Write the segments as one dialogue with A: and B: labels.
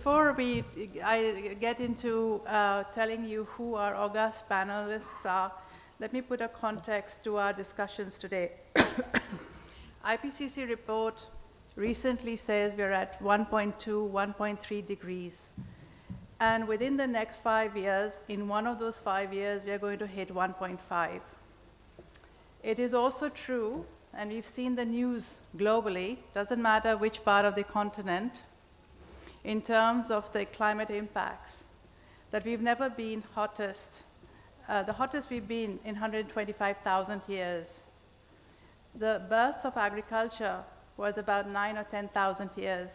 A: before I get into telling you who our august panelists are, let me put a context to our discussions today. IPCC report recently says we're at 1.2, 1.3 degrees. And within the next 5 years, in one of those 5 years, we are going to hit 1.5. It is also true, and we've seen the news globally, doesn't matter which part of the continent, in terms of the climate impacts, that we've never been hottest, the hottest we've been in 125,000 years. The birth of agriculture was about 9 or 10,000 years.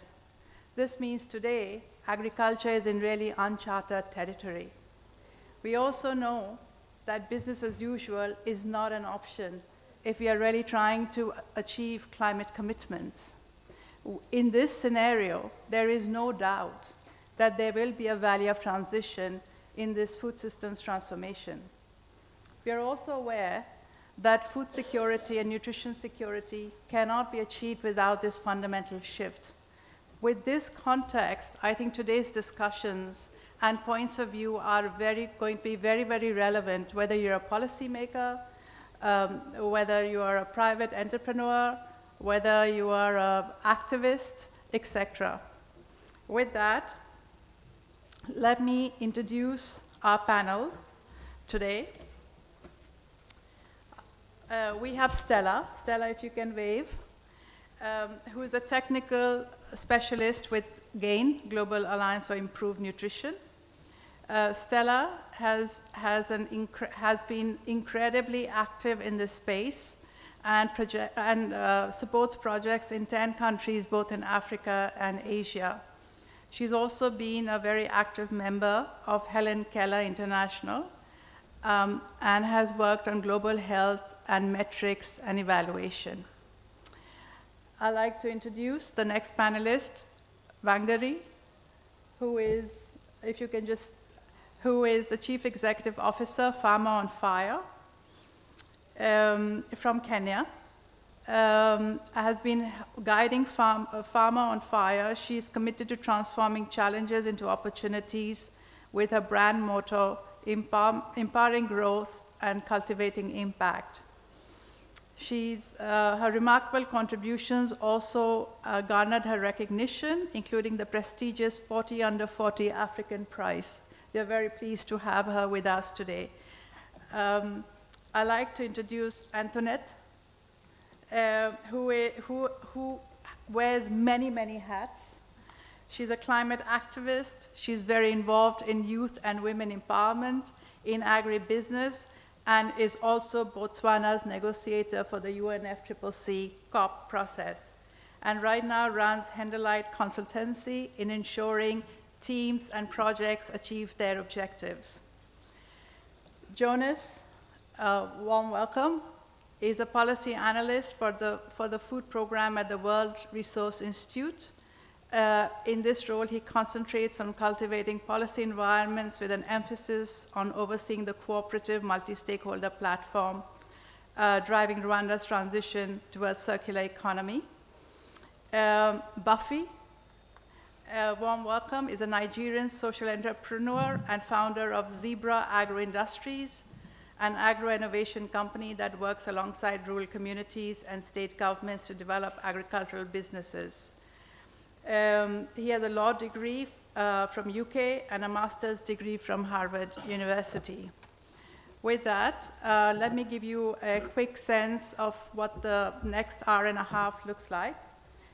A: This means today, agriculture is in really uncharted territory. We also know that business as usual is not an option if we are really trying to achieve climate commitments. In this scenario, there is no doubt that there will be a valley of transition in this food systems transformation. We are also aware that food security and nutrition security cannot be achieved without this fundamental shift. With this context, I think today's discussions and points of view are going to be very, very relevant, whether you're a policymaker, whether you are a private entrepreneur, whether you are an activist, etc. With that, let me introduce our panel today. We have Stella. Stella, if you can wave, who is a technical specialist with GAIN, Global Alliance for Improved Nutrition. Stella has been incredibly active in this space and supports projects in 10 countries, both in Africa and Asia. She's also been a very active member of Helen Keller International and has worked on global health and metrics and evaluation. I'd like to introduce the next panelist, Wangari, who is, if you can just, who is the Chief Executive Officer, Farmer on Fire, from Kenya. Has been guiding Farmer on Fire. She's committed to transforming challenges into opportunities with her brand motto, empowering growth and cultivating impact. Her remarkable contributions also garnered her recognition, including the prestigious 40 Under 40 African Prize. We are very pleased to have her with us today. I'd like to introduce Antoinette, who wears many, many hats. She's a climate activist. She's very involved in youth and women empowerment, in agribusiness, and is also Botswana's negotiator for the UNFCCC COP process. And right now runs Henderlight Consultancy in ensuring teams and projects achieve their objectives. Jonas, warm welcome, is a policy analyst for the food program at the World Resource Institute. In this role, he concentrates on cultivating policy environments with an emphasis on overseeing the cooperative multi-stakeholder platform, driving Rwanda's transition towards circular economy. Buffy, warm welcome, is a Nigerian social entrepreneur and founder of Zebra Agro Industries, an agro-innovation company that works alongside rural communities and state governments to develop agricultural businesses. He has a law degree from UK and a master's degree from Harvard University. With that, let me give you a quick sense of what the next hour and a half looks like.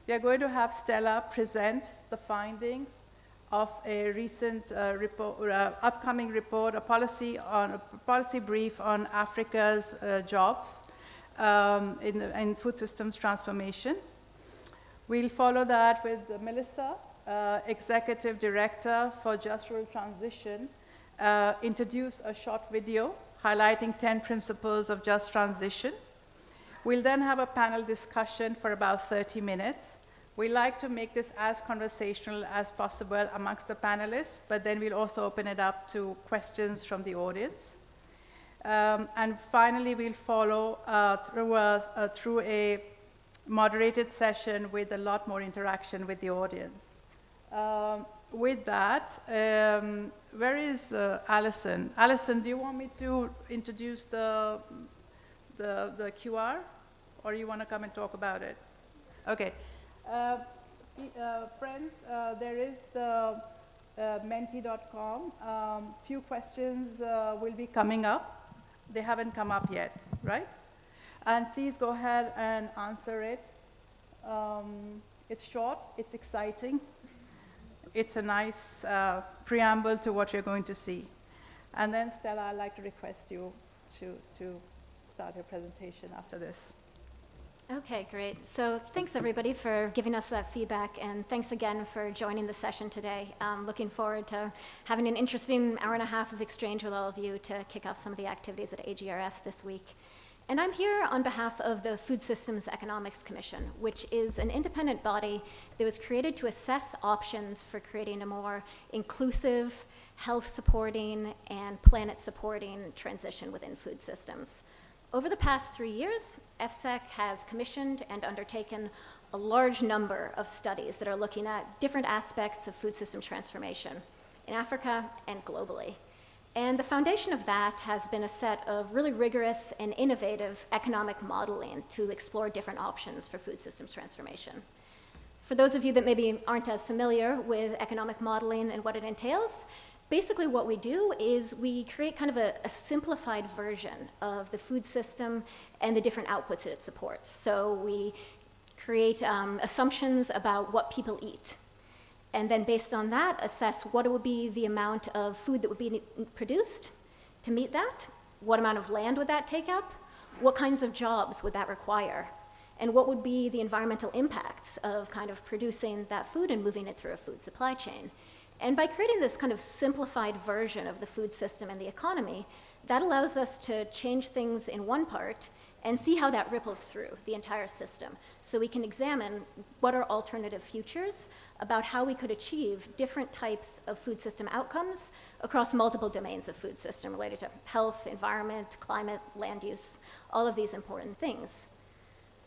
A: We are going to have Stella present the findings of a recent upcoming report, a policy brief on Africa's jobs in food systems transformation. We'll follow that with Melissa, Executive Director for Just Rural Transition, introduce a short video highlighting 10 principles of just transition. We'll then have a panel discussion for about 30 minutes. We like to make this as conversational as possible amongst the panelists, but then we'll also open it up to questions from the audience. And finally, we'll follow through a moderated session with a lot more interaction with the audience. with that, where is Alison? Alison, do you want me to introduce the QR, or you want to come and talk about it? Okay. Friends, there is the menti.com. Few questions will be coming up. They haven't come up yet, right? And please go ahead and answer it. It's short, it's exciting. It's a nice preamble to what you're going to see. And then, Stella, I'd like to request you to start your presentation after this.
B: Okay, great. So thanks everybody for giving us that feedback, and thanks again for joining the session today. Looking forward to having an interesting hour and a half of exchange with all of you to kick off some of the activities at AGRF this week. And I'm here on behalf of the Food Systems Economics Commission, which is an independent body that was created to assess options for creating a more inclusive, health-supporting, and planet-supporting transition within food systems. Over the past 3 years, FSEC has commissioned and undertaken a large number of studies that are looking at different aspects of food system transformation in Africa and globally. And the foundation of that has been a set of really rigorous and innovative economic modeling to explore different options for food systems transformation. For those of you that maybe aren't as familiar with economic modeling and what it entails, basically what we do is we create kind of a simplified version of the food system and the different outputs that it supports. So we create assumptions about what people eat, and then based on that, assess what would be the amount of food that would be produced to meet that, what amount of land would that take up, what kinds of jobs would that require, and what would be the environmental impacts of kind of producing that food and moving it through a food supply chain. And by creating this kind of simplified version of the food system and the economy, that allows us to change things in one part and see how that ripples through the entire system. So we can examine what are alternative futures about how we could achieve different types of food system outcomes across multiple domains of food system related to health, environment, climate, land use, all of these important things.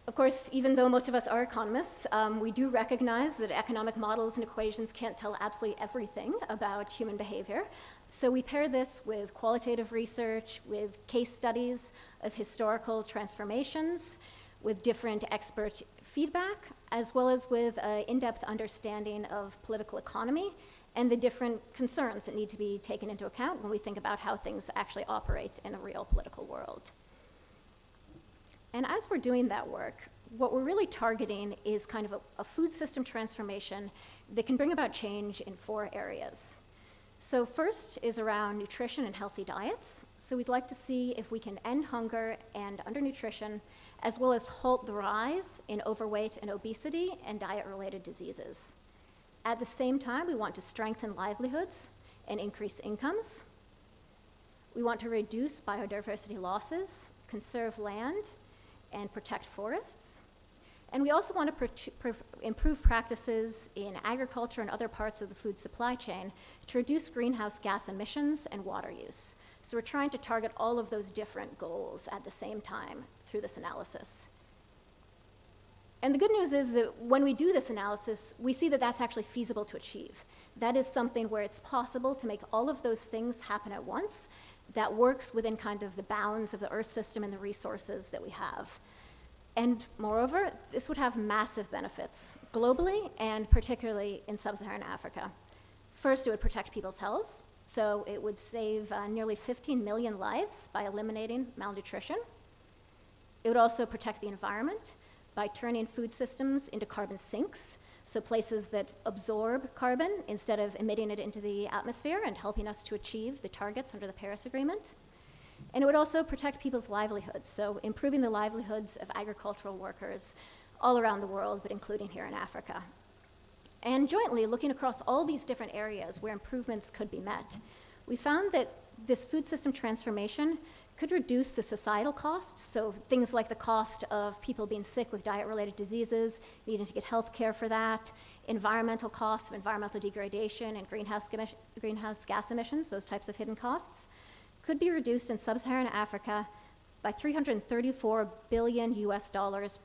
B: Of course, even though most of us are economists, we do recognize that economic models and equations can't tell absolutely everything about human behavior. So we pair this with qualitative research, with case studies of historical transformations, with different expert feedback, as well as with an in-depth understanding of political economy and the different concerns that need to be taken into account when we think about how things actually operate in a real political world. And as we're doing that work, what we're really targeting is kind of a food system transformation that can bring about change in 4 areas. So first is around nutrition and healthy diets. So we'd like to see if we can end hunger and undernutrition, as well as halt the rise in overweight and obesity and diet-related diseases. At the same time, we want to strengthen livelihoods and increase incomes. We want to reduce biodiversity losses, conserve land, and protect forests. And we also want to improve practices in agriculture and other parts of the food supply chain to reduce greenhouse gas emissions and water use. So we're trying to target all of those different goals at the same time through this analysis. And the good news is that when we do this analysis, we see that that's actually feasible to achieve. That is something where it's possible to make all of those things happen at once that works within kind of the bounds of the Earth system and the resources that we have. And moreover, this would have massive benefits globally and particularly in sub-Saharan Africa. First, it would protect people's health. So it would save nearly 15 million lives by eliminating malnutrition. It would also protect the environment by turning food systems into carbon sinks, so places that absorb carbon instead of emitting it into the atmosphere and helping us to achieve the targets under the Paris Agreement. And it would also protect people's livelihoods, so improving the livelihoods of agricultural workers all around the world, but including here in Africa. And jointly, looking across all these different areas where improvements could be met, we found that this food system transformation could reduce the societal costs, so things like the cost of people being sick with diet-related diseases, needing to get health care for that, environmental costs of environmental degradation and greenhouse gas emissions, those types of hidden costs, could be reduced in sub-Saharan Africa by $334 billion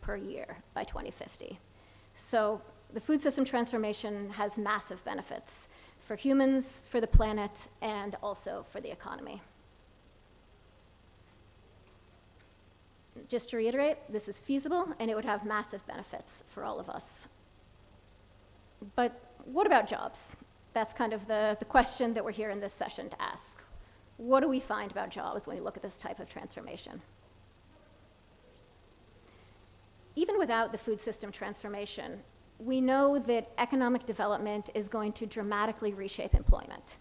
B: per year by 2050. So the food system transformation has massive benefits. for humans, for the planet, and also for the economy. Just to reiterate, this is feasible and it would have massive benefits for all of us. But what about jobs? That's kind of the question that we're here in this session to ask. What do we find about jobs when we look at this type of transformation? Even without the food system transformation, we know that economic development is going to dramatically reshape employment.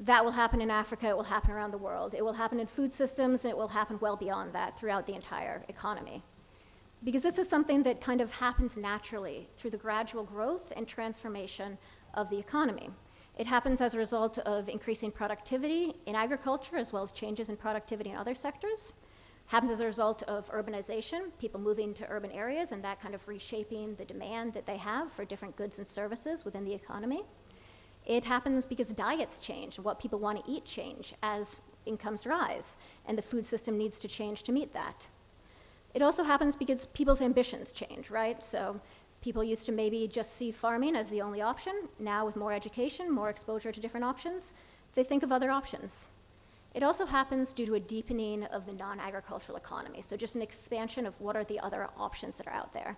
B: That will happen in Africa, it will happen around the world. It will happen in food systems, and it will happen well beyond that throughout the entire economy. Because this is something that kind of happens naturally through the gradual growth and transformation of the economy. It happens as a result of increasing productivity in agriculture, as well as changes in productivity in other sectors. Happens as a result of urbanization, people moving to urban areas, and that kind of reshaping the demand that they have for different goods and services within the economy. It happens because diets change, and what people want to eat change as incomes rise, and the food system needs to change to meet that. It also happens because people's ambitions change, right? So people used to maybe just see farming as the only option. Now with more education, more exposure to different options, they think of other options. It also happens due to a deepening of the non-agricultural economy, so just an expansion of what are the other options that are out there.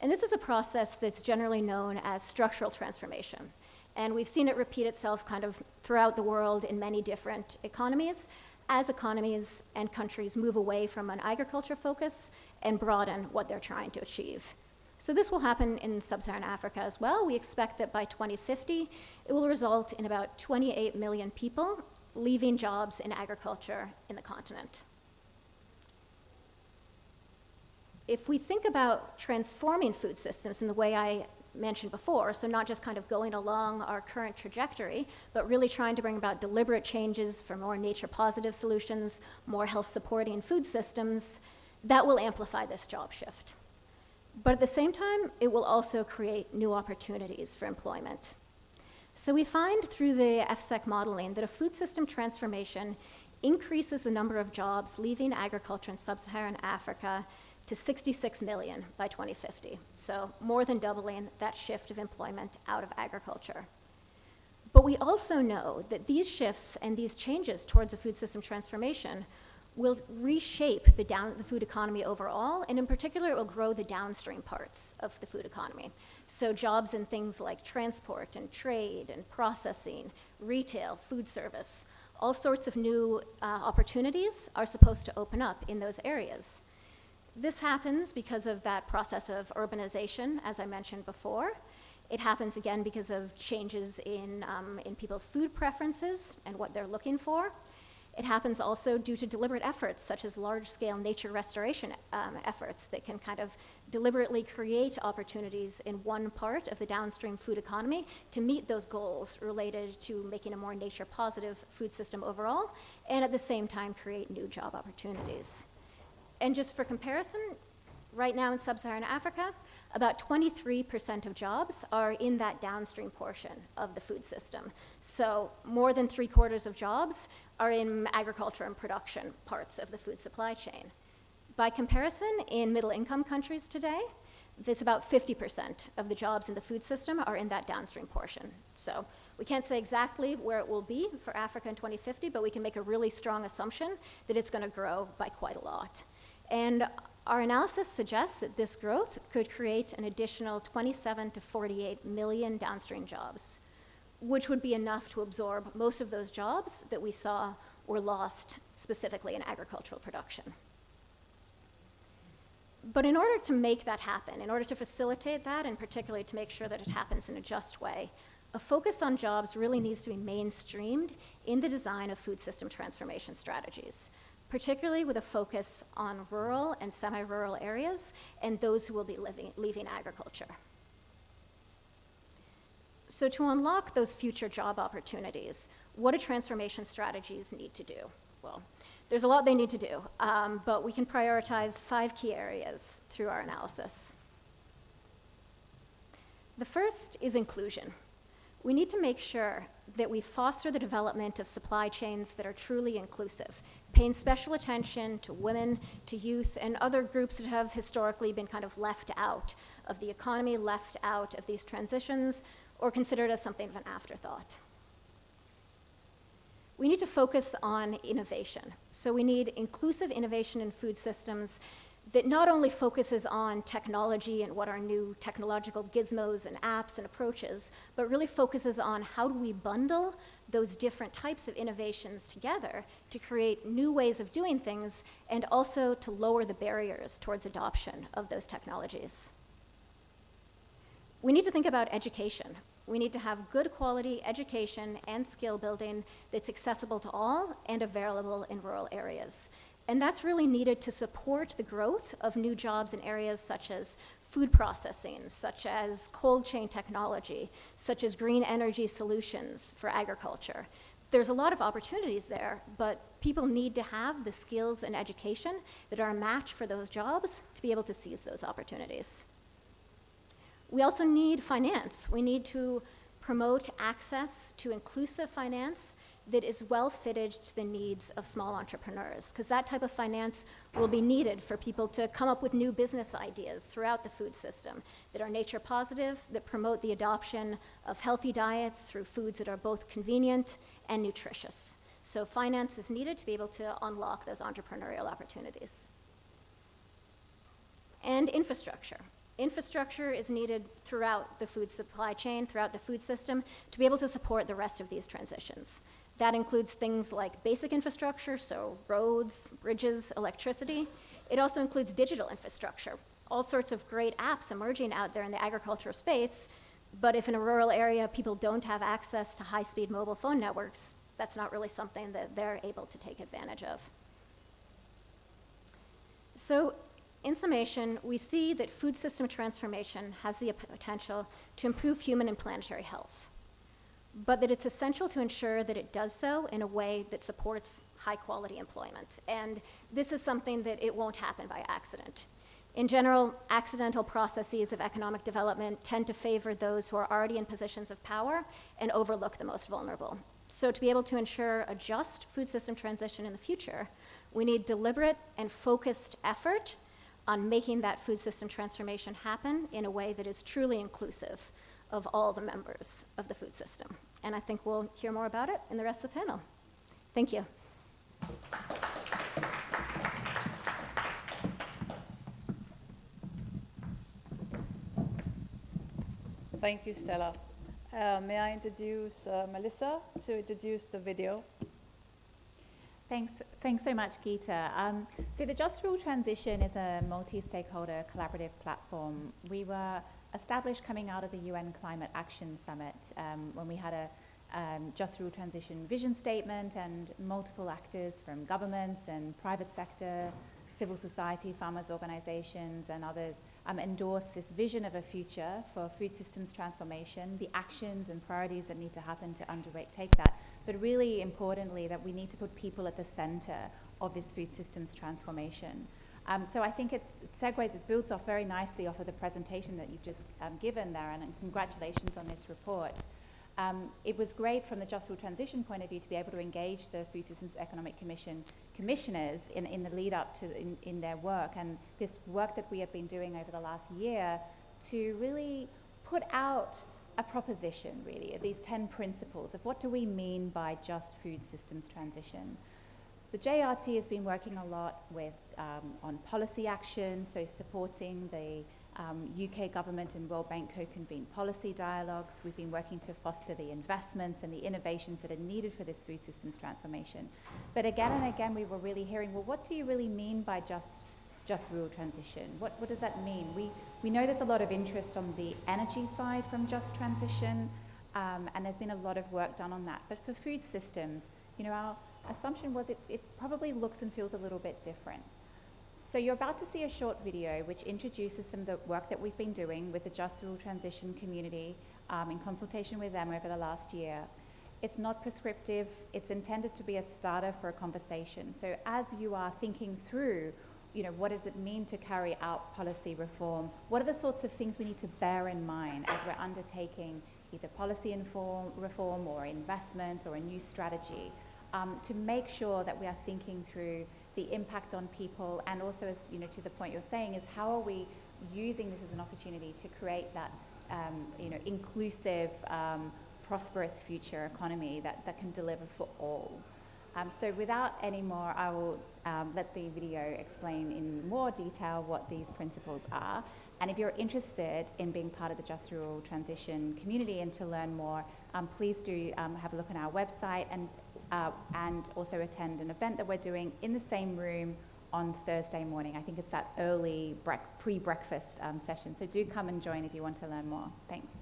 B: And this is a process that's generally known as structural transformation. And we've seen it repeat itself kind of throughout the world in many different economies as economies and countries move away from an agriculture focus and broaden what they're trying to achieve. So this will happen in sub-Saharan Africa as well. We expect that by 2050, it will result in about 28 million people leaving jobs in agriculture in the continent. If we think about transforming food systems in the way I mentioned before, so not just kind of going along our current trajectory, but really trying to bring about deliberate changes for more nature-positive solutions, more health-supporting food systems, that will amplify this job shift. But at the same time, it will also create new opportunities for employment. So we find through the FSEC modeling that a food system transformation increases the number of jobs leaving agriculture in sub-Saharan Africa to 66 million by 2050, so more than doubling that shift of employment out of agriculture. But we also know that these shifts and these changes towards a food system transformation will reshape the food economy overall, and in particular, it will grow the downstream parts of the food economy. So jobs in things like transport and trade and processing, retail, food service, all sorts of new opportunities are supposed to open up in those areas. This happens because of that process of urbanization, as I mentioned before. It happens again because of changes in people's food preferences and what they're looking for. It happens also due to deliberate efforts, such as large-scale nature restoration efforts that can kind of deliberately create opportunities in one part of the downstream food economy to meet those goals related to making a more nature-positive food system overall, and at the same time create new job opportunities. And just for comparison, right now in sub-Saharan Africa, about 23% of jobs are in that downstream portion of the food system. So more than 3/4 of jobs are in agriculture and production parts of the food supply chain. By comparison, in middle-income countries today, it's about 50% of the jobs in the food system are in that downstream portion. So we can't say exactly where it will be for Africa in 2050, but we can make a really strong assumption that it's going to grow by quite a lot. And our analysis suggests that this growth could create an additional 27 to 48 million downstream jobs, which would be enough to absorb most of those jobs that we saw were lost specifically in agricultural production. But in order to make that happen, in order to facilitate that, and particularly to make sure that it happens in a just way, a focus on jobs really needs to be mainstreamed in the design of food system transformation strategies, particularly with a focus on rural and semi-rural areas and those who will be leaving agriculture. So to unlock those future job opportunities, what do transformation strategies need to do? Well, there's a lot they need to do, but we can prioritize 5 key areas through our analysis. The first is inclusion. We need to make sure that we foster the development of supply chains that are truly inclusive, paying special attention to women, to youth, and other groups that have historically been kind of left out of the economy, left out of these transitions, or considered as something of an afterthought. We need to focus on innovation. So we need inclusive innovation in food systems that not only focuses on technology and what are new technological gizmos and apps and approaches, but really focuses on how do we bundle those different types of innovations together to create new ways of doing things and also to lower the barriers towards adoption of those technologies. We need to think about education. We need to have good quality education and skill building that's accessible to all and available in rural areas. And that's really needed to support the growth of new jobs in areas such as food processing, such as cold chain technology, such as green energy solutions for agriculture. There's a lot of opportunities there, but people need to have the skills and education that are a match for those jobs to be able to seize those opportunities. We also need finance. We need to promote access to inclusive finance that is well fitted to the needs of small entrepreneurs, because that type of finance will be needed for people to come up with new business ideas throughout the food system that are nature positive, that promote the adoption of healthy diets through foods that are both convenient and nutritious. So finance is needed to be able to unlock those entrepreneurial opportunities. And infrastructure. Infrastructure is needed throughout the food supply chain, throughout the food system, to be able to support the rest of these transitions. That includes things like basic infrastructure, so roads, bridges, electricity. It also includes digital infrastructure, all sorts of great apps emerging out there in the agricultural space, but if in a rural area people don't have access to high-speed mobile phone networks, that's not really something that they're able to take advantage of. So, in summation, we see that food system transformation has the potential to improve human and planetary health, but that it's essential to ensure that it does so in a way that supports high-quality employment. And this is something that it won't happen by accident. In general, accidental processes of economic development tend to favor those who are already in positions of power and overlook the most vulnerable. So to be able to ensure a just food system transition in the future, we need deliberate and focused effort on making that food system transformation happen in a way that is truly inclusive of all the members of the food system. And I think we'll hear more about it in the rest of the panel. Thank you.
A: Thank you, Stella. May I introduce Melissa to introduce the video?
C: Thanks so much, Geeta. So the Just Rule Transition is a multi-stakeholder collaborative platform. We were established coming out of the UN Climate Action Summit when we had a Just Rule Transition vision statement, and multiple actors from governments and private sector, civil society, farmers organizations and others endorsed this vision of a future for food systems transformation, the actions and priorities that need to happen to undertake that, but really importantly that we need to put people at the center of this food systems transformation. So I think it builds off very nicely off of the presentation that you've just given there, and congratulations on this report. It was great from the Just Rule Transition point of view to be able to engage the Food Systems Economic Commission commissioners in the lead up to in their work, and this work that we have been doing over the last year to really put out a proposition really of these 10 principles of what do we mean by just food systems transition. The JRT has been working a lot with on policy action, so supporting the UK government and World Bank co-convened policy dialogues. We've been working to foster the investments and the innovations that are needed for this food systems transformation. But again and again we were really hearing, well, what do you really mean by just rural transition? What does that mean? We know there's a lot of interest on the energy side from just transition, and there's been a lot of work done on that. But for food systems, you know, our assumption was it probably looks and feels a little bit different. So you're about to see a short video which introduces some of the work that we've been doing with the Just Rural Transition community in consultation with them over the last year. It's not prescriptive, it's intended to be a starter for a conversation. So as you are thinking through, you know, what does it mean to carry out policy reform? What are the sorts of things we need to bear in mind as we're undertaking either policy reform or investment or a new strategy to make sure that we are thinking through the impact on people, and also, as you know, to the point you're saying, is how are we using this as an opportunity to create that, you know, inclusive prosperous future economy that can deliver for all. So without any more, I will let the video explain in more detail what these principles are. And if you're interested in being part of the Just Rural Transition community and to learn more, please do have a look on our website and also attend an event that we're doing in the same room on Thursday morning. I think it's that early pre-breakfast session. So do come and join if you want to learn more. Thanks.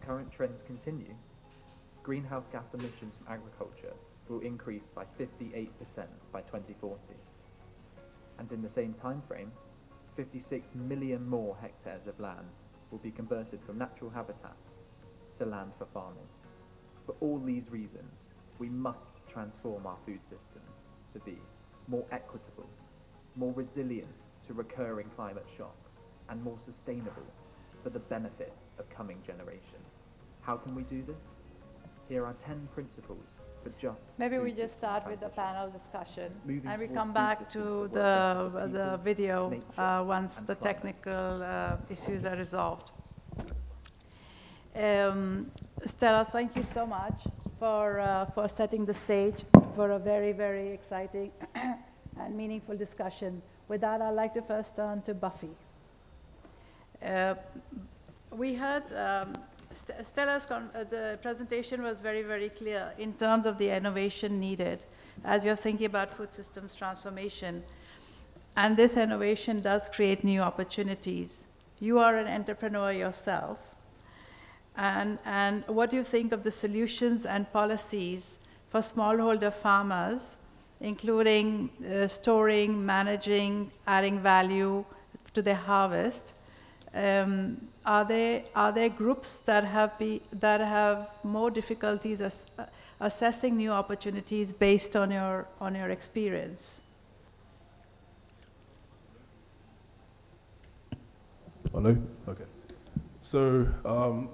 D: Current trends continue, greenhouse gas emissions from agriculture will increase by 58% by 2040. And in the same time frame, 56 million more hectares of land will be converted from natural habitats to land for farming. For all these reasons, we must transform our food systems to be more equitable, more resilient to recurring climate shocks, and more sustainable for the benefit of coming generations. How can we do this? Here are 10 principles for just
A: Maybe we
D: food
A: just
D: system
A: start with the
D: transition.
A: panel discussion,
D: Moving
A: and we
D: towards
A: come
D: food
A: back
D: systems
A: to
D: that work better for
A: the
D: people,
A: video
D: nature,
A: once
D: and
A: the
D: climate.
A: technical issues are resolved. Stella, thank you so much for setting the stage for a very, very exciting and meaningful discussion. With that, I'd like to first turn to Buffy. We had Stella's the presentation was very, very clear in terms of the innovation needed as we are thinking about food systems transformation. And this innovation does create new opportunities. You are an entrepreneur yourself. And what do you think of the solutions and policies for smallholder farmers, including storing, managing, adding value to their harvest? Are there groups that have more difficulties assessing new opportunities based on your experience?
E: Hello? Okay. So,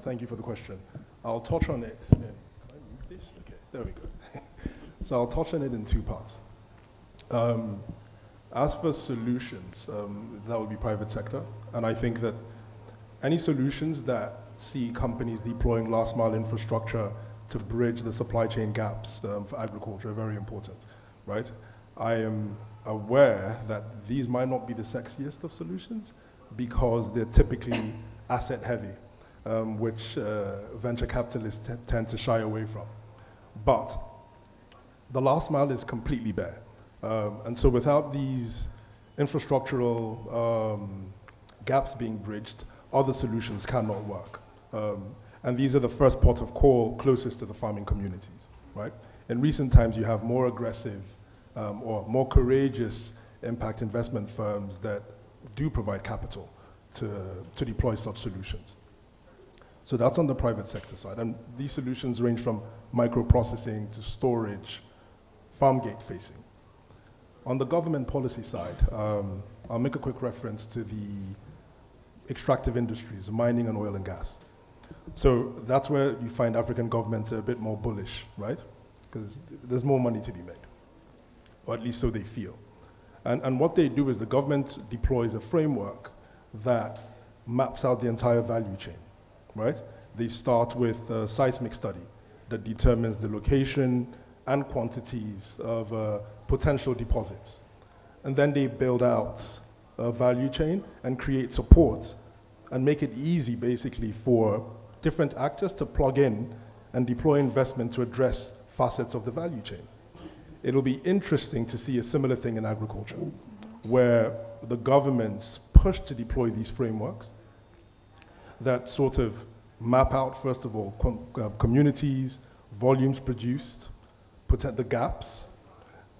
E: thank you for the question. I'll touch on it in, can I move this? Okay, there we go. So I'll touch on it in two parts. As for solutions, that would be private sector. And I think that any solutions that see companies deploying last mile infrastructure to bridge the supply chain gaps for agriculture are very important, right? I am aware that these might not be the sexiest of solutions because they're typically asset heavy, which venture capitalists tend to shy away from. But the last mile is completely bare. And so without these infrastructural gaps being bridged, other solutions cannot work. And these are the first port of call closest to the farming communities, right? In recent times, you have more aggressive or more courageous impact investment firms that do provide capital to deploy such solutions. So that's on the private sector side. And these solutions range from microprocessing to storage, farm gate facing. On the government policy side, I'll make a quick reference to the extractive industries, mining and oil and gas. So that's where you find African governments are a bit more bullish, right? Because there's more money to be made, or at least so they feel. And what they do is the government deploys a framework that maps out the entire value chain, right? They start with a seismic study that determines the location and quantities of potential deposits. And then they build out a value chain and create support and make it easy basically for different actors to plug in and deploy investment to address facets of the value chain. It'll be interesting to see a similar thing in agriculture, where the governments push to deploy these frameworks that sort of map out, first of all, communities, volumes produced, protect the gaps,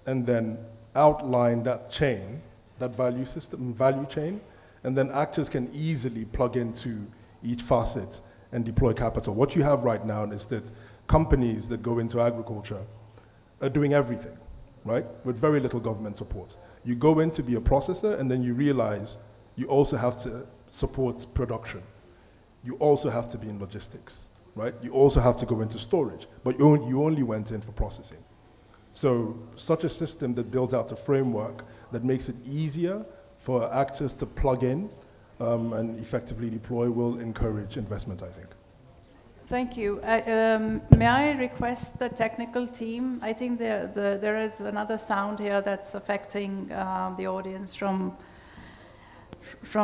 E: and then outline that chain, that value system, value chain, and then actors can easily plug into each facet and deploy capital. What you have right now is that companies that go into agriculture are doing everything, right? With very little government support. You go in to be a processor, and then you realize you also have to support production. You also have to be in logistics, right? You also have to go into storage, but you only went in for processing. So such a system that builds out a framework that makes it easier for actors to plug in and effectively deploy will encourage investment, I think.
A: Thank you. May I request the technical team? I think there is another sound here that's affecting the audience from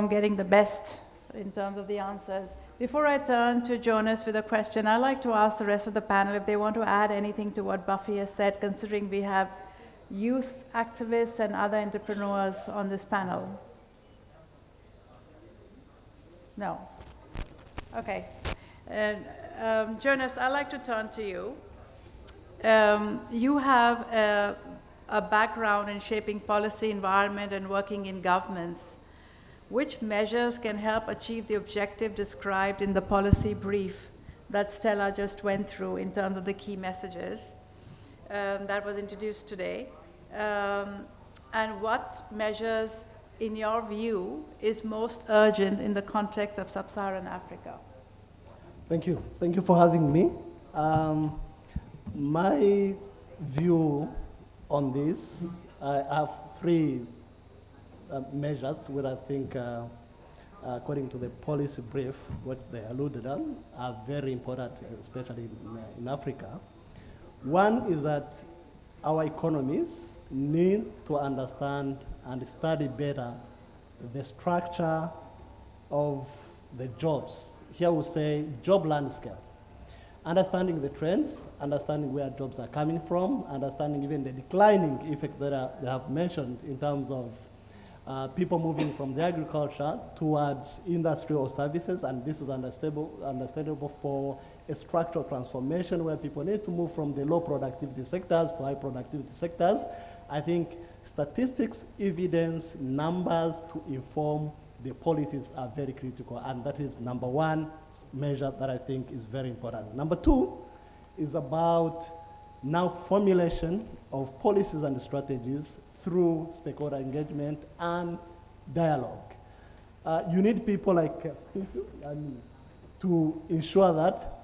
A: getting the best in terms of the answers. Before I turn to Jonas with a question, I'd like to ask the rest of the panel if they want to add anything to what Buffy has said, considering we have youth activists and other entrepreneurs on this panel. No? Okay. Jonas, I'd like to turn to you. You have a background in shaping policy, environment, and working in governments. Which measures can help achieve the objective described in the policy brief that Stella just went through in terms of the key messages that was introduced today? And what measures, in your view, is most urgent in the context of sub-Saharan Africa?
F: Thank you. Thank you for having me. My view on this, I have three measures where I think, according to the policy brief, what they alluded on, are very important, especially in Africa. One is that our economies need to understand and study better the structure of the jobs. Here we say job landscape. Understanding the trends, understanding where jobs are coming from, understanding even the declining effect that they have mentioned in terms of people moving from the agriculture towards industry or services, and this is understandable for a structural transformation where people need to move from the low productivity sectors to high productivity sectors. I think statistics, evidence, numbers to inform the policies are very critical, and that is number one measure that I think is very important. Number two is about now formulation of policies and strategies through stakeholder engagement and dialogue. You need people like to ensure that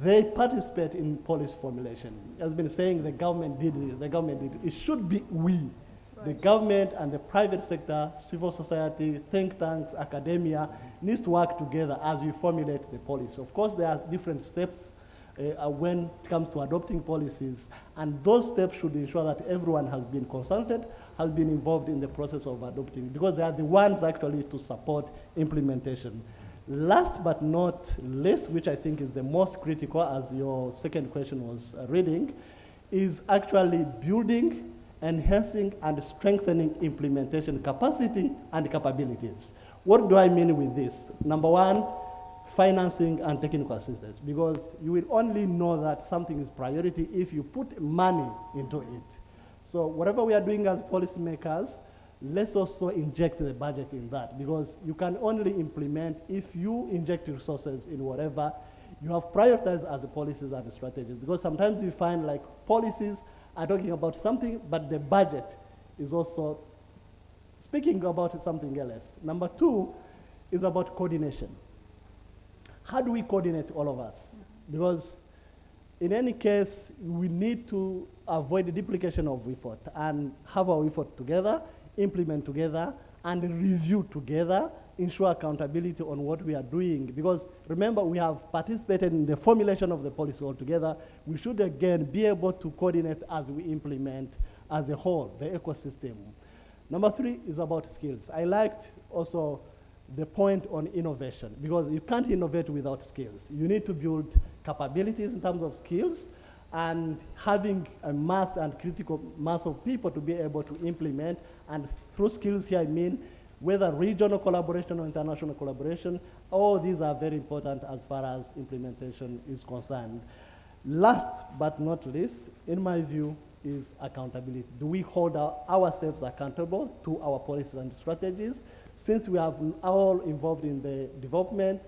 F: they participate in policy formulation. It has been saying the government did this, the government did it. It should be we, the government and the private sector, civil society, think tanks, academia, needs to work together as we formulate the policy. Of course, there are different steps when it comes to adopting policies, and those steps should ensure that everyone has been consulted, has been involved in the process of adopting, because they are the ones actually to support implementation. Last but not least, which I think is the most critical, as your second question was reading, is actually building, enhancing, and strengthening implementation capacity and capabilities. What do I mean with this? Number one, financing and technical assistance, because you will only know that something is priority if you put money into it. So whatever we are doing as policymakers, let's also inject the budget in that, because you can only implement if you inject resources in whatever you have prioritized as the policies and the strategies. Because sometimes you find like policies are talking about something, but the budget is also speaking about something else. Number two is about coordination. How do we coordinate all of us? Because in any case, we need to avoid the duplication of effort and have our effort together, implement together, and review together, ensure accountability on what we are doing. Because remember, we have participated in the formulation of the policy altogether. We should again be able to coordinate as we implement as a whole, the ecosystem. Number three is about skills. I liked also the point on innovation, because you can't innovate without skills. You need to build capabilities in terms of skills, and having a mass and critical mass of people to be able to implement, and through skills here I mean whether regional collaboration or international collaboration, all these are very important as far as implementation is concerned. Last but not least, in my view, is accountability. Do we hold ourselves accountable to our policies and strategies? Since we are all involved in the development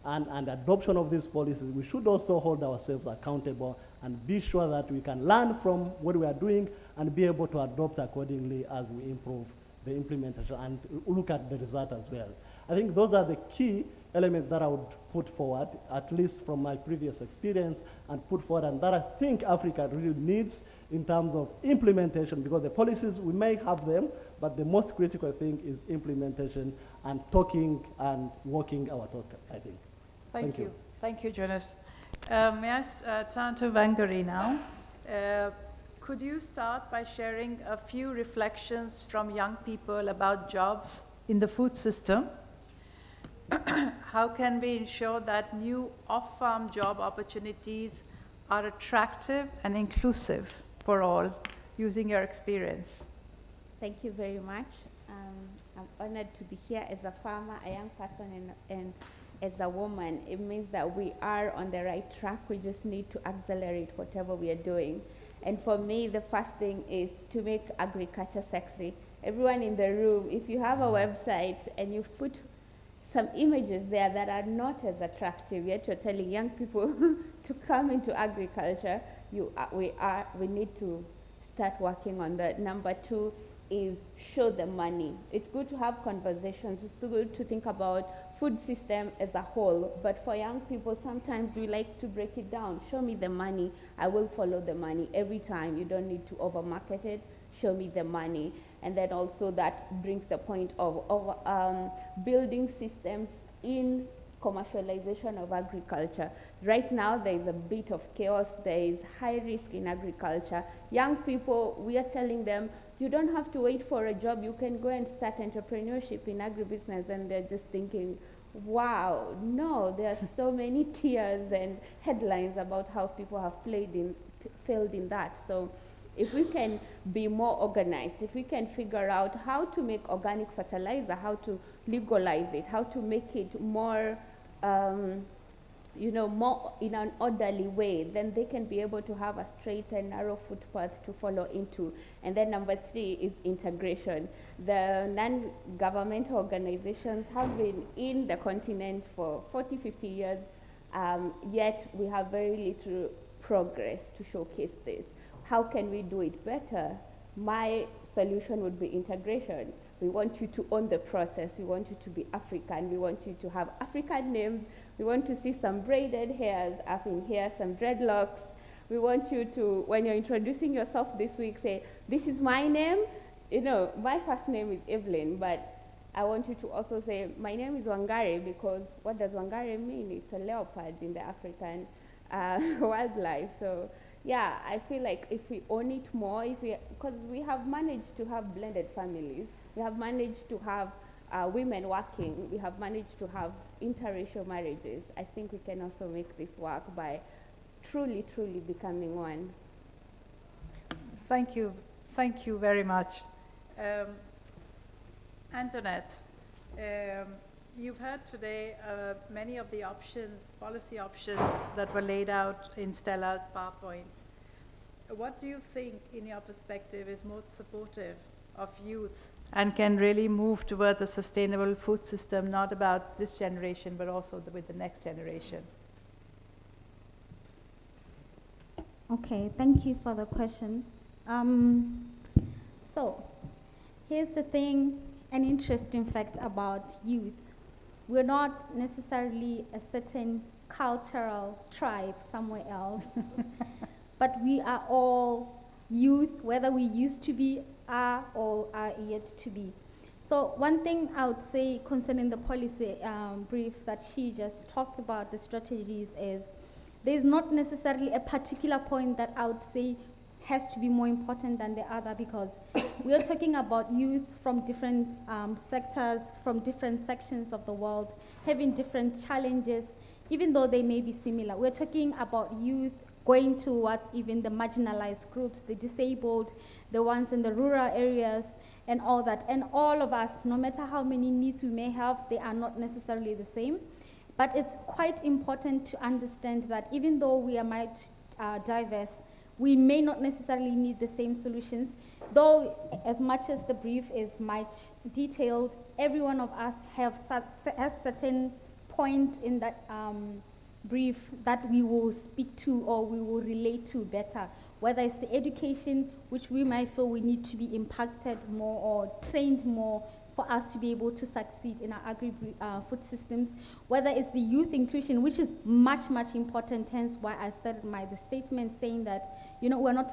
F: and adoption of these policies, we should also hold ourselves accountable and be sure that we can learn from what we are doing and be able to adopt accordingly as we improve the implementation and look at the result as well. I think those are the key elements that I would put forward, at least from my previous experience, and put forward, and that I think Africa really needs in terms of implementation, because the policies, we may have them, but the most critical thing is implementation and talking and walking our talk, I think.
A: Thank you. Thank you, Jonas. May I turn to Wangari now? Could you start by sharing a few reflections from young people about jobs in the food system? How can we ensure that new off-farm job opportunities are attractive and inclusive for all, using your experience?
G: Thank you very much. I'm honored to be here as a farmer, a young person, and as a woman. It means that we are on the right track. We just need to accelerate whatever we are doing. And for me, the first thing is to make agriculture sexy. Everyone in the room, if you have a website and you've put some images there that are not as attractive, yet you're telling young people to come into agriculture, we need to start working on that. Number two is show the money. It's good to have conversations. It's good to think about food system as a whole. But for young people, sometimes we like to break it down. Show me the money. I will follow the money every time. You don't need to overmarket it. Show me the money. And then also that brings the point of building systems in commercialization of agriculture. Right now, there is a bit of chaos. There is high risk in agriculture. Young people, we are telling them, you don't have to wait for a job. You can go and start entrepreneurship in agribusiness. And they're just thinking, wow, no, there are so many tears and headlines about how people have failed in that. So if we can be more organized, if we can figure out how to make organic fertilizer, how to legalize it, how to make it more, more in an orderly way, then they can be able to have a straight and narrow footpath to follow into. And then number three is integration. The non-governmental organizations have been in the continent for 40, 50 years, yet we have very little progress to showcase this. How can we do it better? My solution would be integration. We want you to own the process. We want you to be African. We want you to have African names. We want to see some braided hairs up in here, some dreadlocks. We want you to, when you're introducing yourself this week, say, this is my name. You know, my first name is Evelyn, but I want you to also say, my name is Wangari, because what does Wangari mean? It's a leopard in the African wildlife. So yeah, I feel like if we own it more, because we have managed to have blended families, we have managed to have women working, we have managed to have interracial marriages. I think we can also make this work by truly, truly becoming one.
A: Thank you very much. Antoinette, you've heard today many of the options, policy options that were laid out in Stella's PowerPoint. What do you think, in your perspective, is most supportive of youth and can really move towards a sustainable food system, not about this generation, but also with the next generation?
H: Okay, thank you for the question. So, here's the thing, an interesting fact about youth. We're not necessarily a certain cultural tribe somewhere else, but we are all youth, whether we used to be, are, or are yet to be. So one thing I would say concerning the policy brief that she just talked about, the strategies, is there's not necessarily a particular point that I would say has to be more important than the other, because we are talking about youth from different sectors, from different sections of the world, having different challenges, even though they may be similar. We're talking about youth going towards even the marginalized groups, the disabled, the ones in the rural areas, and all that. And all of us, no matter how many needs we may have, they are not necessarily the same. But it's quite important to understand that even though we are diverse, we may not necessarily need the same solutions. Though, as much as the brief is much detailed, every one of us has certain point in that brief that we will speak to or we will relate to better, whether it's the education, which we might feel we need to be impacted more or trained more for us to be able to succeed in our agri-food systems, whether it's the youth inclusion, which is much, much important, hence why I started the statement saying that, we're not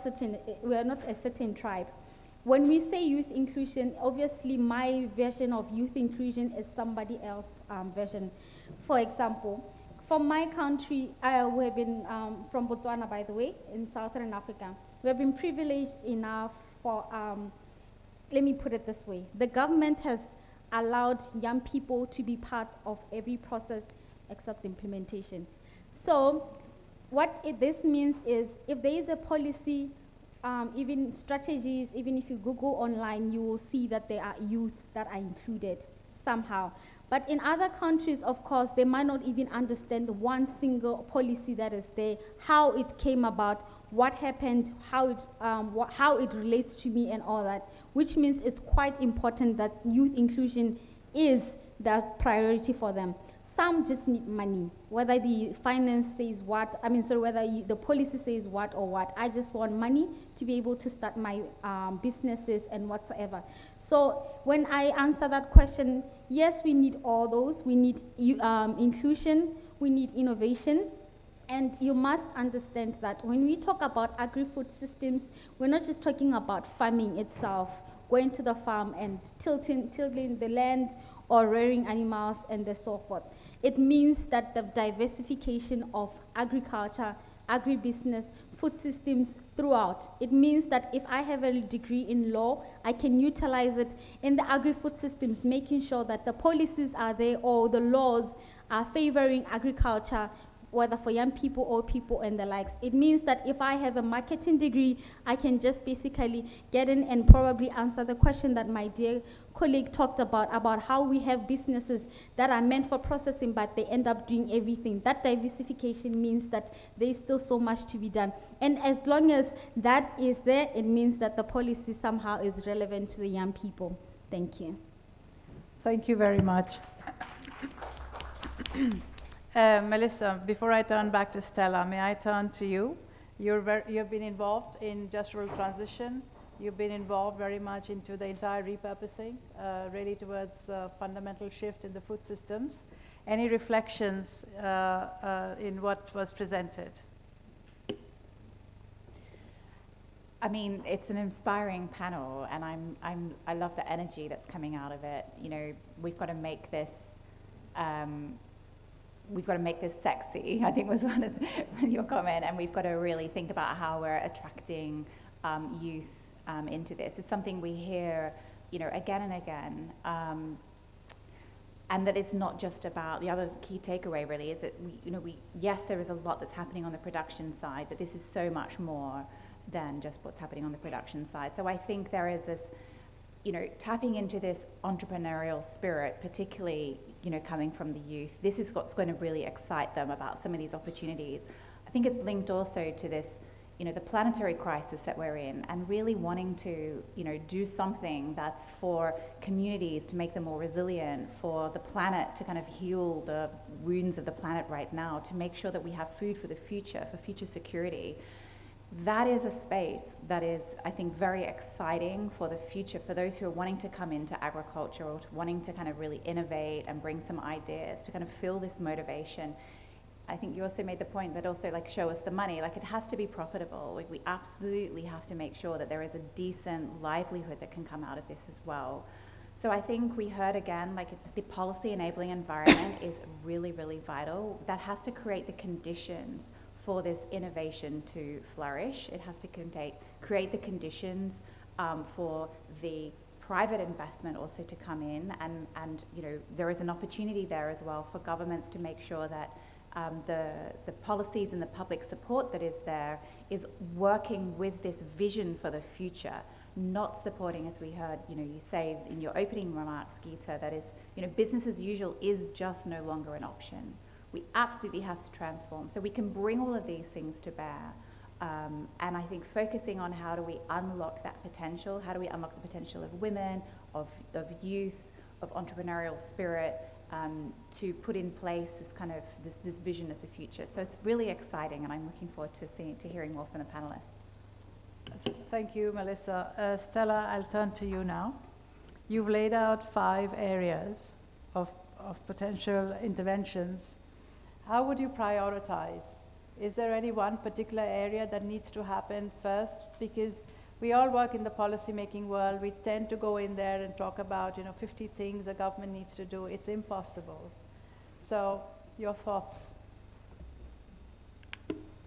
H: a certain tribe. When we say youth inclusion, obviously my version of youth inclusion is somebody else's version. For example, from my country, we have been, from Botswana, by the way, in Southern Africa, we have been privileged enough for, let me put it this way, the government has allowed young people to be part of every process except implementation. So what this means is if there is a policy, even strategies, even if you Google online, you will see that there are youth that are included somehow. But in other countries, of course, they might not even understand one single policy that is there, how it came about, what happened, how it relates to me and all that, which means it's quite important that youth inclusion is the priority for them. Some just need money, whether the finance says what, whether the policy says what or what. I just want money to be able to start my businesses and whatsoever. So when I answer that question, yes, we need all those. We need inclusion, we need innovation. And you must understand that when we talk about agri-food systems, we're not just talking about farming itself, going to the farm and tilling the land or rearing animals and so forth. It means that the diversification of agriculture, agribusiness, food systems throughout. It means that if I have a degree in law, I can utilize it in the agri-food systems, making sure that the policies are there or the laws are favoring agriculture, whether for young people, old people, and the likes. It means that if I have a marketing degree, I can just basically get in and probably answer the question that my dear colleague talked about how we have businesses that are meant for processing, but they end up doing everything. That diversification means that there's still so much to be done. And as long as that is there, it means that the policy somehow is relevant to the young people. Thank you.
A: Thank you very much. Melissa, before I turn back to Stella, may I turn to you? You've been involved in just rural transition. You've been involved very much into the entire repurposing, really towards fundamental shift in the food systems. Any reflections in what was presented?
C: It's an inspiring panel, and I love the energy that's coming out of it. We've got to make this. We've got to make this sexy, I think was one of your comment, and we've got to really think about how we're attracting youth into this. It's something we hear, again and again, and that it's not just about, the other key takeaway really is that yes, there is a lot that's happening on the production side, but this is so much more than just what's happening on the production side. So I think there is this, tapping into this entrepreneurial spirit, particularly, coming from the youth. This is what's going to really excite them about some of these opportunities. I think it's linked also to this, the planetary crisis that we're in, and really wanting to, do something that's for communities to make them more resilient, for the planet to kind of heal the wounds of the planet right now, to make sure that we have food for the future, for future security. That is a space that is, I think, very exciting for the future, for those who are wanting to come into agriculture or wanting to kind of really innovate and bring some ideas to kind of fill this motivation. I think you also made the point that also show us the money, it has to be profitable. We absolutely have to make sure that there is a decent livelihood that can come out of this as well. So I think we heard again, it's the policy enabling environment is really, really vital. That has to create the conditions for this innovation to flourish. It has to create the conditions for the private investment also to come in, and there is an opportunity there as well for governments to make sure that the policies and the public support that is there is working with this vision for the future, not supporting, as we heard, you say in your opening remarks, Geeta, that is, business as usual is just no longer an option. We absolutely have to transform. So we can bring all of these things to bear. And I think focusing on how do we unlock that potential, how do we unlock the potential of women, of youth, of entrepreneurial spirit, to put in place this kind of this vision of the future. So it's really exciting, and I'm looking forward to hearing more from the panelists.
A: Thank you, Melissa. Stella, I'll turn to you now. You've laid out 5 areas of potential interventions. How would you prioritize? Is there any one particular area that needs to happen first? Because we all work in the policy-making world. We tend to go in there and talk about, 50 things the government needs to do. It's impossible. So, your thoughts?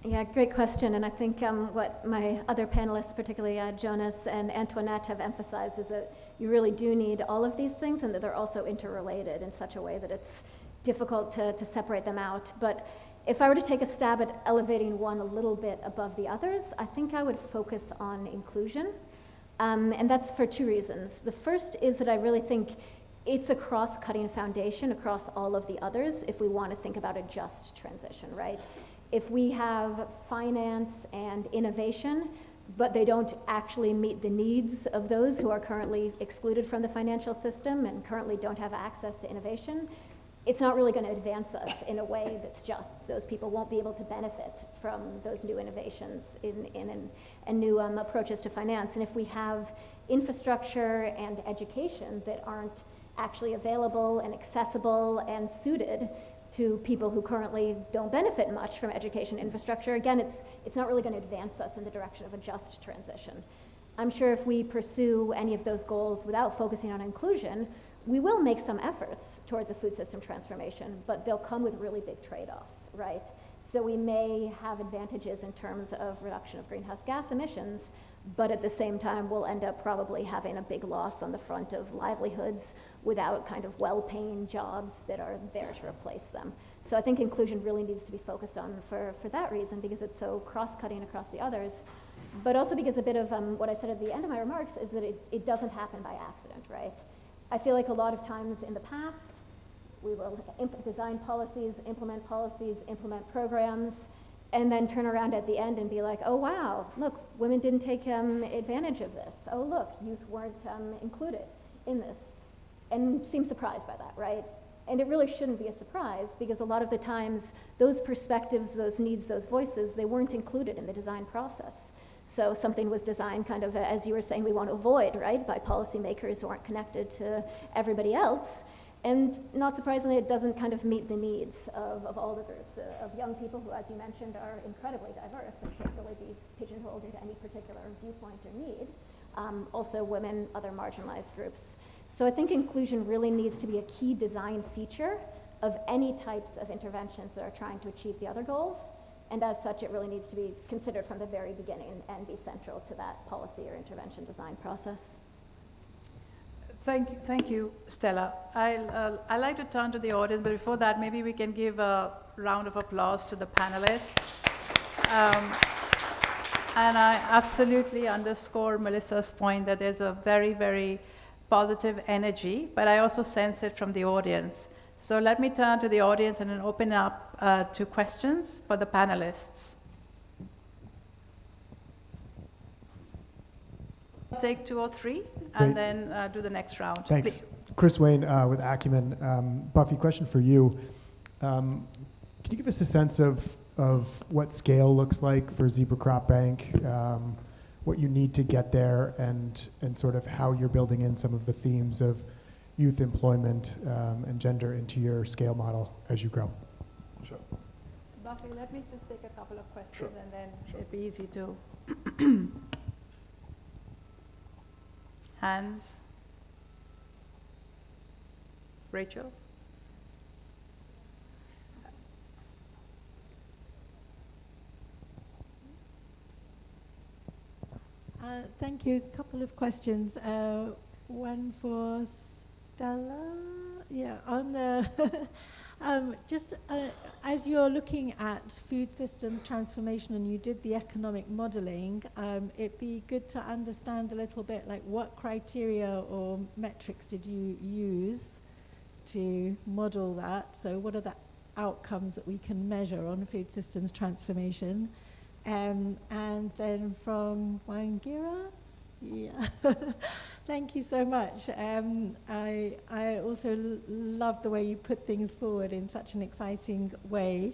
B: Yeah, great question. And I think what my other panelists, particularly Jonas and Antoinette, have emphasized is that you really do need all of these things, and that they're also interrelated in such a way that it's difficult to separate them out. But if I were to take a stab at elevating one a little bit above the others, I think I would focus on inclusion. And that's for 2 reasons. The first is that I really think it's a cross-cutting foundation across all of the others if we want to think about a just transition, right? If we have finance and innovation, but they don't actually meet the needs of those who are currently excluded from the financial system and currently don't have access to innovation, it's not really going to advance us in a way that's just. Those people won't be able to benefit from those new innovations and new approaches to finance. And if we have infrastructure and education that aren't actually available and accessible and suited to people who currently don't benefit much from education infrastructure, again, it's not really going to advance us in the direction of a just transition. I'm sure if we pursue any of those goals without focusing on inclusion, we will make some efforts towards a food system transformation, but they'll come with really big trade-offs, right? So we may have advantages in terms of reduction of greenhouse gas emissions, but at the same time, we'll end up probably having a big loss on the front of livelihoods without kind of well-paying jobs that are there to replace them. So I think inclusion really needs to be focused on for that reason, because it's so cross-cutting across the others, but also because a bit of what I said at the end of my remarks is that it doesn't happen by accident, right? I feel like a lot of times in the past, we will design policies, implement programs, and then turn around at the end and be like, oh wow, look, women didn't take advantage of this. Oh look, youth weren't included in this. And seem surprised by that, right? And it really shouldn't be a surprise, because a lot of the times, those perspectives, those needs, those voices, they weren't included in the design process. So something was designed kind of, as you were saying, we want to avoid, right, by policymakers who aren't connected to everybody else. And not surprisingly, it doesn't kind of meet the needs of all the groups, of young people who, as you mentioned, are incredibly diverse and can't really be pigeonholed into any particular viewpoint or need. Also women, other marginalized groups. So I think inclusion really needs to be a key design feature of any types of interventions that are trying to achieve the other goals. And as such, it really needs to be considered from the very beginning and be central to that policy or intervention design process.
A: Thank you, Stella. I'd like to turn to the audience, but before that, maybe we can give a round of applause to the panelists. And I absolutely underscore Melissa's point that there's a very, very positive energy, but I also sense it from the audience. So let me turn to the audience and then open up to questions for the panelists. Take 2 or 3 and then do the next round.
I: Thanks.
A: Please.
I: Chris Wayne with Acumen. Buffy, question for you. Can you give us a sense of what scale looks like for Zebra Crop Bank, what you need to get there, and sort of how you're building in some of the themes of youth employment and gender into your scale model as you grow?
E: Sure.
A: Buffy, let me just take a couple of questions
E: Sure.
A: and then
E: Sure.
A: it'd be easy to. Hands. Rachel?
J: Thank you. A couple of questions. One for Stella. Yeah, on the as you're looking at food systems transformation and you did the economic modeling, it'd be good to understand a little bit like what criteria or metrics did you use to model that? So what are the outcomes that we can measure on food systems transformation? And then from Wangira, Yeah, thank you so much. I also love the way you put things forward in such an exciting way.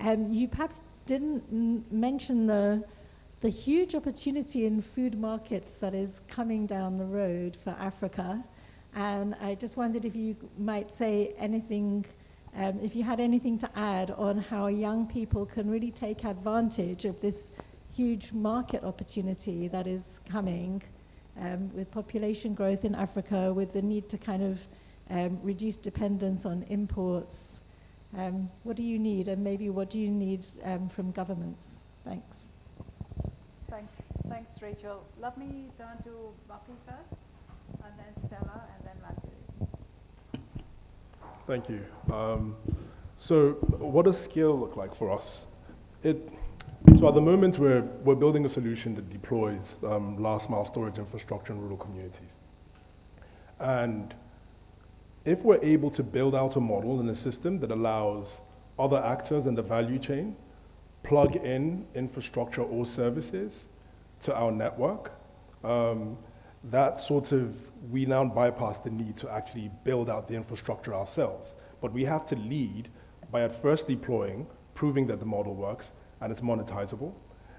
J: You perhaps didn't mention the huge opportunity in food markets that is coming down the road for Africa. And I just wondered if you might say anything, if you had anything to add on how young people can really take advantage of this huge market opportunity that is coming with population growth in Africa, with the need to kind of reduce dependence on imports. What do you need, and maybe what do you need from governments? Thanks.
A: Thanks, Rachel. Let me turn to Buffy first, and then Stella, and then Matthew.
E: Thank you. So what does scale look like for us? So at the moment, we're building a solution that deploys last mile storage infrastructure in rural communities. And if we're able to build out a model and a system that allows other actors in the value chain plug in infrastructure or services to our network, that sort of, we now bypass the need to actually build out the infrastructure ourselves. But we have to lead by at first deploying, proving that the model works and it's monetizable,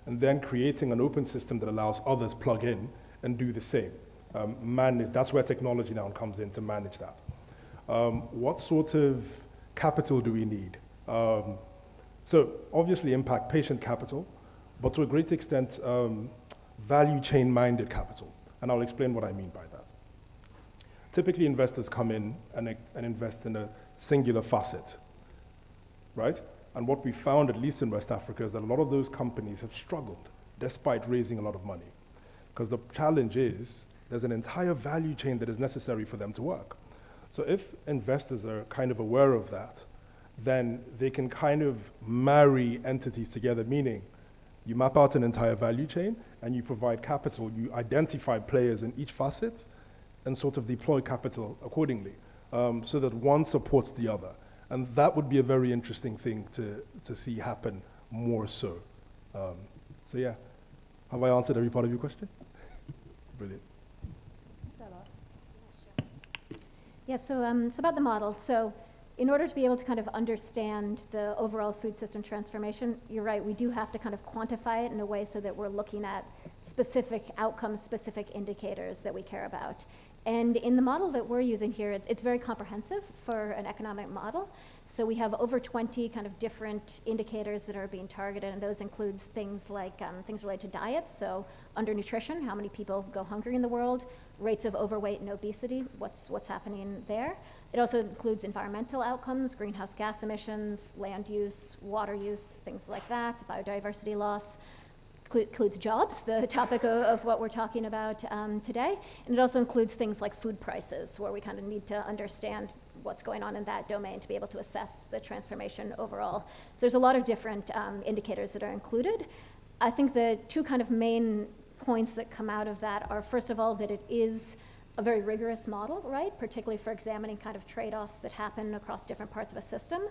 E: and then creating an open system that allows others plug in and do the same. That's where technology now comes in to manage that. What sort of capital do we need? So obviously impact patient capital, but to a great extent, value chain minded capital. And I'll explain what I mean by that. Typically investors come in and invest in a singular facet, right? And what we found, at least in West Africa, is that a lot of those companies have struggled despite raising a lot of money. Because the challenge is, there's an entire value chain that is necessary for them to work. So if investors are kind of aware of that, then they can kind of marry entities together, meaning you map out an entire value chain and you provide capital, you identify players in each facet and sort of deploy capital accordingly, so that one supports the other. And that would be a very interesting thing to see happen more so. So yeah, have I answered every part of your question? Brilliant.
B: Yeah, so about the model. So in order to be able to kind of understand the overall food system transformation, you're right, we do have to kind of quantify it in a way so that we're looking at specific outcomes, specific indicators that we care about. And in the model that we're using here, it's very comprehensive for an economic model. So we have over 20 kind of different indicators that are being targeted, and those includes things like things related to diet, so undernutrition, how many people go hungry in the world, rates of overweight and obesity, what's happening there. It also includes environmental outcomes, greenhouse gas emissions, land use, water use, things like that, biodiversity loss. Includes jobs, the topic of what we're talking about today. And it also includes things like food prices, where we kind of need to understand what's going on in that domain to be able to assess the transformation overall. So there's a lot of different indicators that are included. I think the two kind of main points that come out of that are, first of all, that it is a very rigorous model, right? Particularly for examining kind of trade-offs that happen across different parts of a system.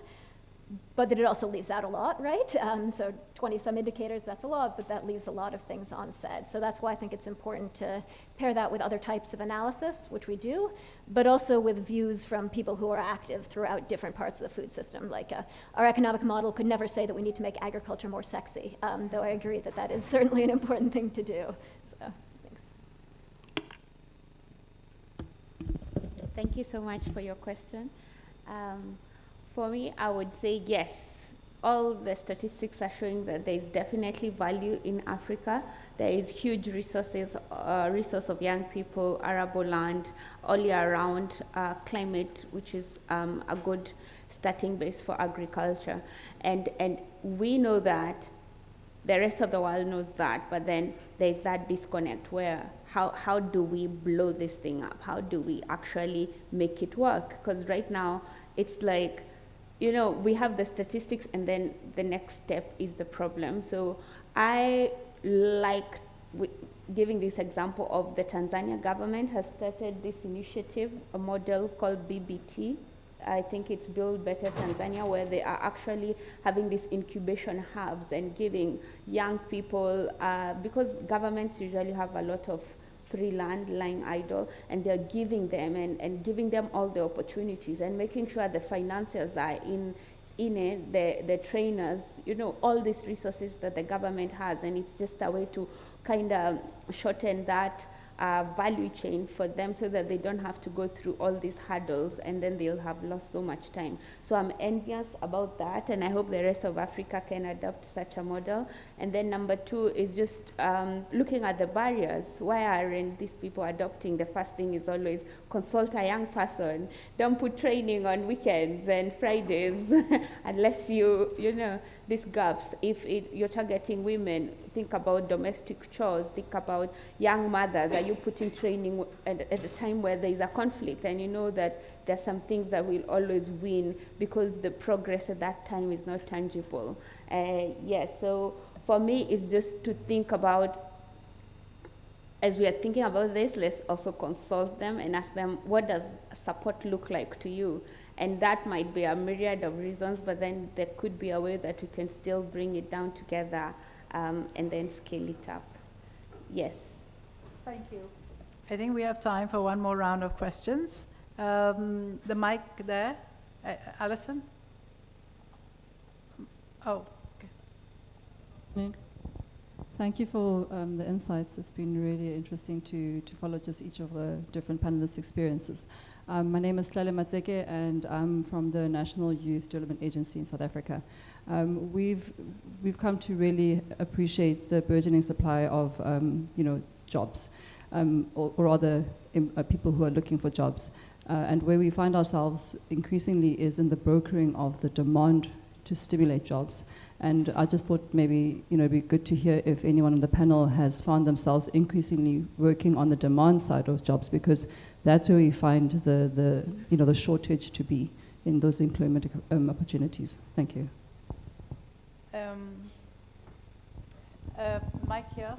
B: But that it also leaves out a lot, right? So 20-some indicators, that's a lot, but that leaves a lot of things unsaid. So that's why I think it's important to pair that with other types of analysis, which we do, but also with views from people who are active throughout different parts of the food system. Like our economic model could never say that we need to make agriculture more sexy, though I agree that that is certainly an important thing to do. So thanks.
G: Thank you so much for your question. For me, I would say yes. All the statistics are showing that there is definitely value in Africa. There is huge resource of young people, arable land, all year round, climate, which is a good starting base for agriculture. And we know that, the rest of the world knows that, but then there's that disconnect where how do we blow this thing up? How do we actually make it work? Because right now, it's like, you know, we have the statistics and then the next step is the problem. So I like giving this example of the Tanzania government has started this initiative, a model called BBT. I think it's Build Better Tanzania, where they are actually having these incubation hubs and giving young people, because governments usually have a lot of free land lying idle, and they're giving them and giving them all the opportunities and making sure the financiers are in it, the trainers, all these resources that the government has, and it's just a way to kind of shorten that value chain for them so that they don't have to go through all these hurdles and then they'll have lost so much time. So I'm envious about that, and I hope the rest of Africa can adopt such a model. And then number two is just looking at the barriers. Why aren't these people adopting? The first thing is always consult a young person. Don't put training on weekends and Fridays unless these gaps. If you're targeting women, think about domestic chores, think about young mothers. Are you putting training at a time where there is a conflict and you know that there are some things that will always win because the progress at that time is not tangible? So for me, it's just to think about, as we are thinking about this, let's also consult them and ask them, what does support look like to you? And that might be a myriad of reasons, but then there could be a way that we can still bring it down together and then scale it up. Yes.
A: Thank you. I think we have time for one more round of questions. The mic there, Alison? Oh, okay.
K: Thank you for the insights. It's been really interesting to follow just each of the different panelists' experiences. My name is Tlale Matseke, and I'm from the National Youth Development Agency in South Africa. We've come to really appreciate the burgeoning supply of jobs, or rather people who are looking for jobs. And where we find ourselves increasingly is in the brokering of the demand to stimulate jobs. And I just thought maybe it'd be good to hear if anyone on the panel has found themselves increasingly working on the demand side of jobs, because that's where we find the shortage to be in those employment opportunities. Thank you.
A: Mike here,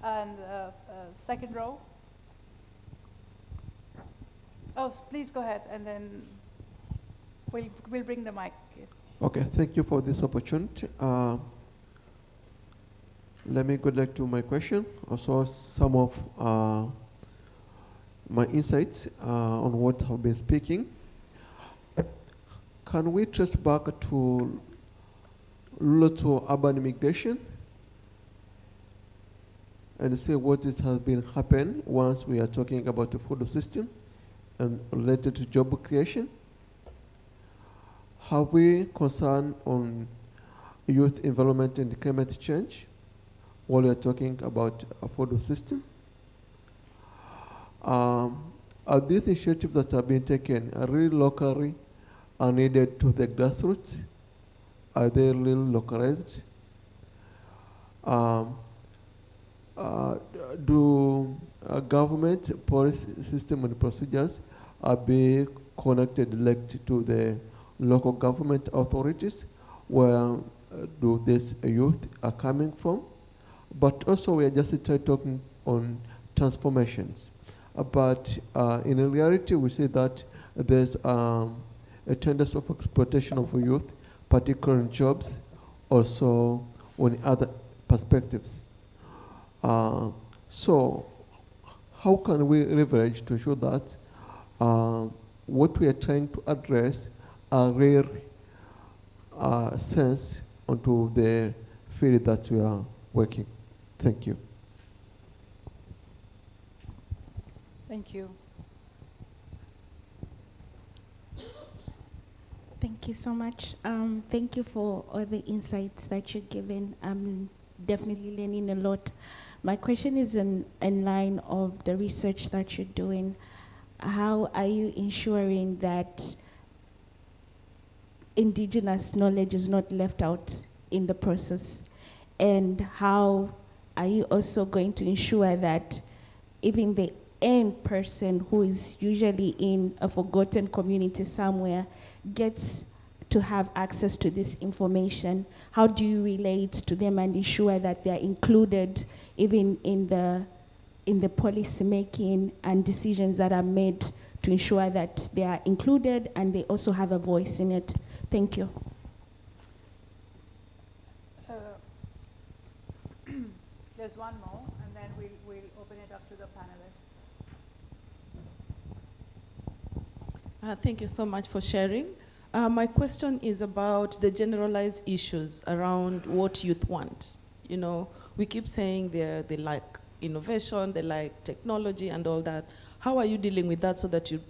A: and second row. Oh, please go ahead, and then we'll bring the mic.
L: Okay, thank you for this opportunity. Let me go back to my question. Also, some of my insights on what I've been speaking. Can we trace back to rural to urban migration and see what has been happening once we are talking about the food system and related to job creation? Have we concern on youth involvement and climate change while we are talking about a food system? Are these initiatives that have been taken really locally are needed to the grassroots? Are they really localized? Do government policy system and procedures are being connected to the local government authorities where do these youth are coming from? But also we are just talking on transformations. But in reality we see that there's a tendency of exploitation of youth, particularly in jobs, also on other perspectives. So how can we leverage to ensure that what we are trying to address a real sense onto the field that we are working? Thank you.
A: Thank you.
M: Thank you so much. Thank you for all the insights that you've given. I'm definitely learning a lot. My question is in line of the research that you're doing. How are you ensuring that indigenous knowledge is not left out in the process? And how are you also going to ensure that even the end person who is usually in a forgotten community somewhere gets to have access to this information? How do you relate to them and ensure that they are included even in the policy making and decisions that are made to ensure that they are included and they also have a voice in it? Thank you.
A: There's one more, and then we'll open it up to the panelists.
N: Thank you so much for sharing. My question is about the generalized issues around what youth want. You know, we keep saying they like innovation, they like technology and all that. How are you dealing with that so that you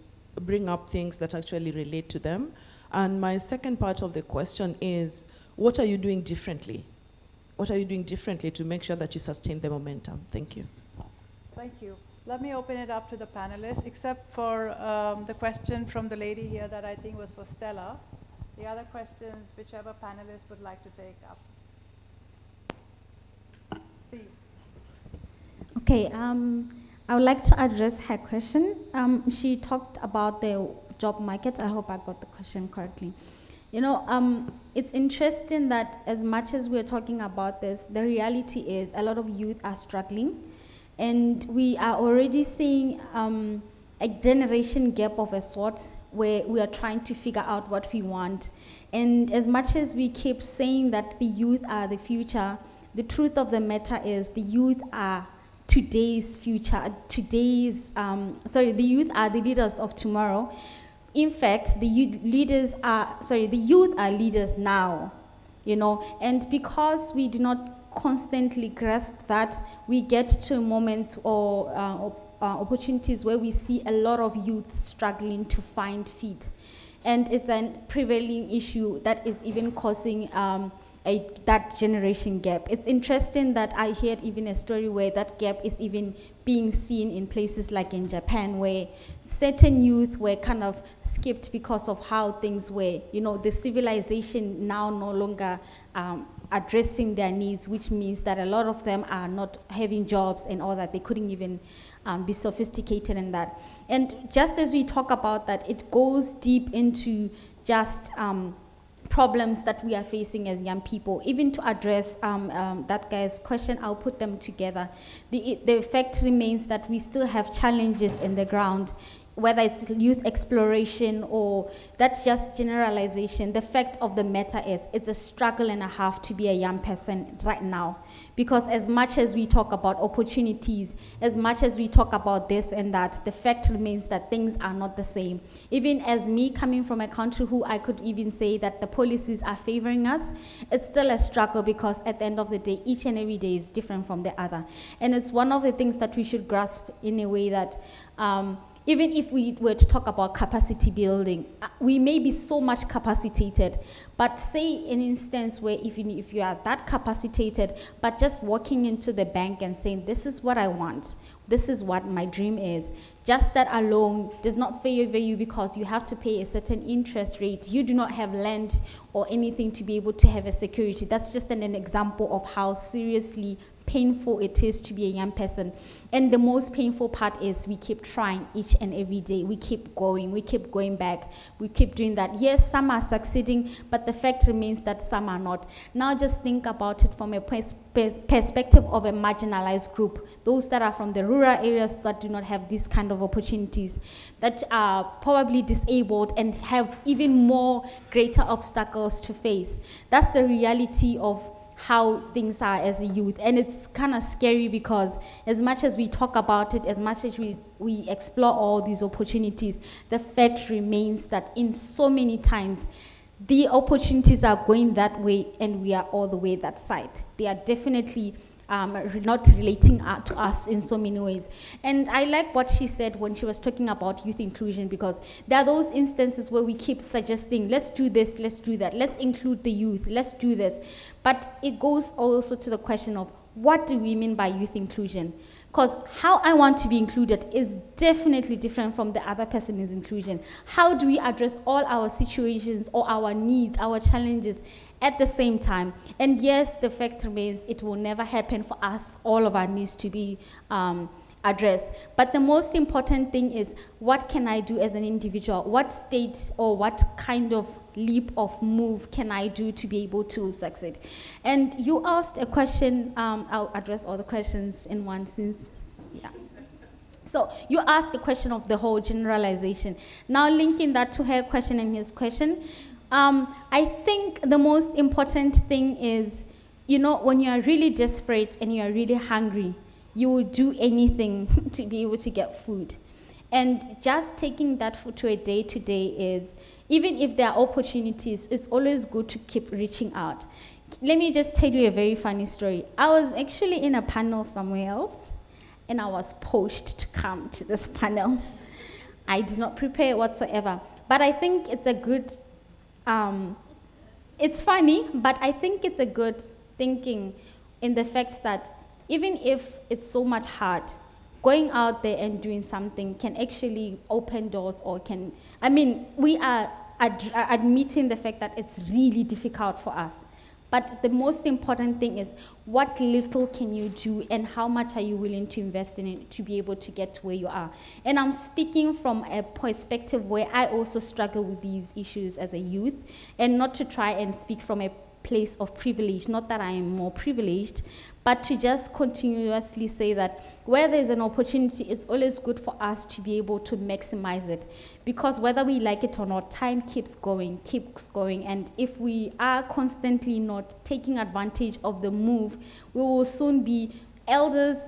N: bring up things that actually relate to them? And my second part of the question is, what are you doing differently? What are you doing differently to make sure that you sustain the momentum? Thank you.
A: Thank you. Let me open it up to the panelists, except for the question from the lady here that I think was for Stella. The other questions, whichever panelist would like to take up. Please.
H: Okay, I would like to address her question. She talked about the job market. I hope I got the question correctly. You know, it's interesting that as much as we're talking about this, the reality is a lot of youth are struggling. And we are already seeing a generation gap of a sort where we are trying to figure out what we want. And as much as we keep saying that the youth are the future, the truth of the matter is the youth are today's future, the youth are the leaders of tomorrow. In fact, the youth are leaders now, you know, and because we do not constantly grasp that, we get to moments or opportunities where we see a lot of youth struggling to find feet. And it's a prevailing issue that is even causing that generation gap. It's interesting that I heard even a story where that gap is even being seen in places like in Japan, where certain youth were kind of skipped because of how things were. You know, the civilization now no longer addressing their needs, which means that a lot of them are not having jobs and all that. They couldn't even be sophisticated in that. And just as we talk about that, it goes deep into just problems that we are facing as young people. Even to address that guy's question, I'll put them together. The fact remains that we still have challenges in the ground, whether it's youth exploration or that's just generalization. The fact of the matter is it's a struggle and a half to be a young person right now. Because as much as we talk about opportunities, as much as we talk about this and that, the fact remains that things are not the same. Even as me coming from a country who I could even say that the policies are favoring us, it's still a struggle because at the end of the day, each and every day is different from the other. And it's one of the things that we should grasp in a way that even if we were to talk about capacity building, we may be so much capacitated, but say an instance where even if you are that capacitated, but just walking into the bank and saying, this is what I want, this is what my dream is, just that alone does not favor you because you have to pay a certain interest rate. You do not have land or anything to be able to have a security. That's just an example of how seriously painful it is to be a young person. And the most painful part is we keep trying each and every day. We keep going back, we keep doing that. Yes, some are succeeding, but the fact remains that some are not. Now just think about it from a perspective of a marginalized group, those that are from the rural areas that do not have these kind of opportunities, that are probably disabled and have even more greater obstacles to face. That's the reality of how things are as a youth. And it's kind of scary because as much as we talk about it, as much as we explore all these opportunities, the fact remains that in so many times, the opportunities are going that way and we are all the way that side. They are definitely not relating to us in so many ways. And I like what she said when she was talking about youth inclusion, because there are those instances where we keep suggesting, let's do this, let's do that, let's include the youth, let's do this. But it goes also to the question of what do we mean by youth inclusion? Because how I want to be included is definitely different from the other person's inclusion. How do we address all our situations or our needs, our challenges at the same time? And yes, the fact remains it will never happen for us, all of our needs to be addressed. But the most important thing is, what can I do as an individual? What state or what kind of leap of move can I do to be able to succeed? And you asked a question, I'll address all the questions in one since, yeah. So you asked a question of the whole generalization. Now linking that to her question and his question, I think the most important thing is, you know, when you are really desperate and you are really hungry, you will do anything to be able to get food. And just taking that to a day-to-day is, even if there are opportunities, it's always good to keep reaching out. Let me just tell you a very funny story. I was actually in a panel somewhere else, and I was poached to come to this panel. I did not prepare whatsoever. But I think it's a good, it's funny, but I think it's a good thinking in the fact that even if it's so much hard, going out there and doing something can actually open doors, or can, I mean, we are admitting the fact that it's really difficult for us. But the most important thing is, what little can you do, and how much are you willing to invest in it to be able to get to where you are? And I'm speaking from a perspective where I also struggle with these issues as a youth, and not to try and speak from a place of privilege, not that I am more privileged, but to just continuously say that where there's an opportunity, it's always good for us to be able to maximize it. Because whether we like it or not, time keeps going, and if we are constantly not taking advantage of the move, we will soon be elders,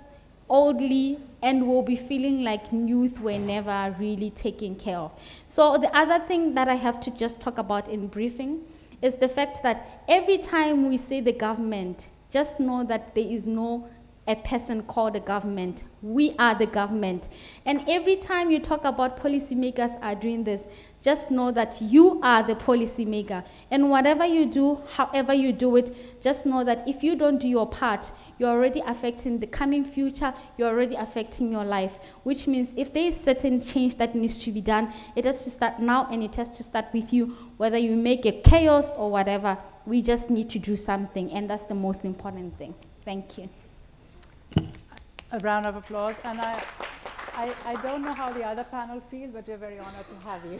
H: oldly, and we'll be feeling like youth were never really taken care of. So the other thing that I have to just talk about in briefing is the fact that every time we say the government, just know that there is no a person called the government. We are the government. And every time you talk about policymakers are doing this, just know that you are the policymaker. And whatever you do, however you do it, just know that if you don't do your part, you're already affecting the coming future, you're already affecting your life, which means if there is certain change that needs to be done, it has to start now, and it has to start with you, whether you make it chaos or whatever. We just need to do something, and that's the most important thing. Thank you.
A: A round of applause. And I don't know how the other panel feel, but we're very honored to have you.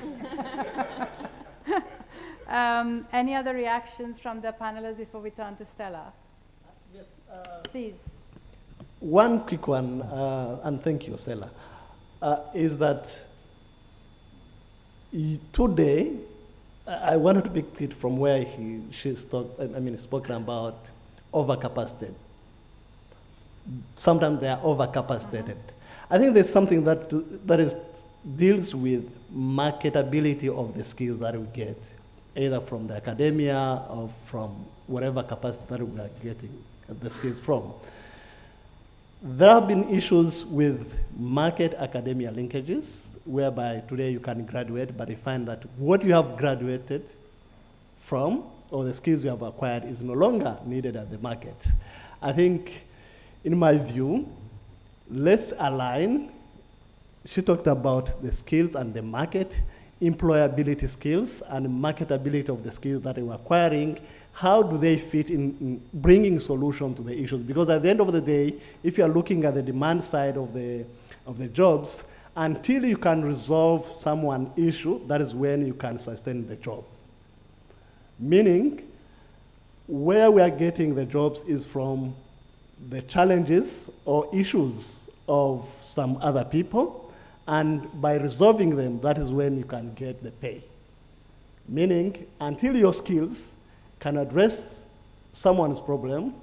A: Any other reactions from the panelists before we turn to Stella?
F: Yes.
A: Please.
F: One quick one, and thank you, Stella, is that today, I wanted to pick it from where she spoke about overcapacity. Sometimes they are overcapacitated. I think there's something that deals with marketability of the skills that we get, either from the academia or from whatever capacity that we are getting the skills from. There have been issues with market-academia linkages, whereby today you can graduate, but you find that what you have graduated from, or the skills you have acquired, is no longer needed at the market. I think, in my view, let's align. She talked about the skills and the market, employability skills and marketability of the skills that we're acquiring. How do they fit in bringing solution to the issues? Because at the end of the day, if you're looking at the demand side of the jobs, until you can resolve someone's issue, that is when you can sustain the job. Meaning, where we are getting the jobs is from the challenges or issues of some other people, and by resolving them, that is when you can get the pay. Meaning, until your skills can address someone's problem,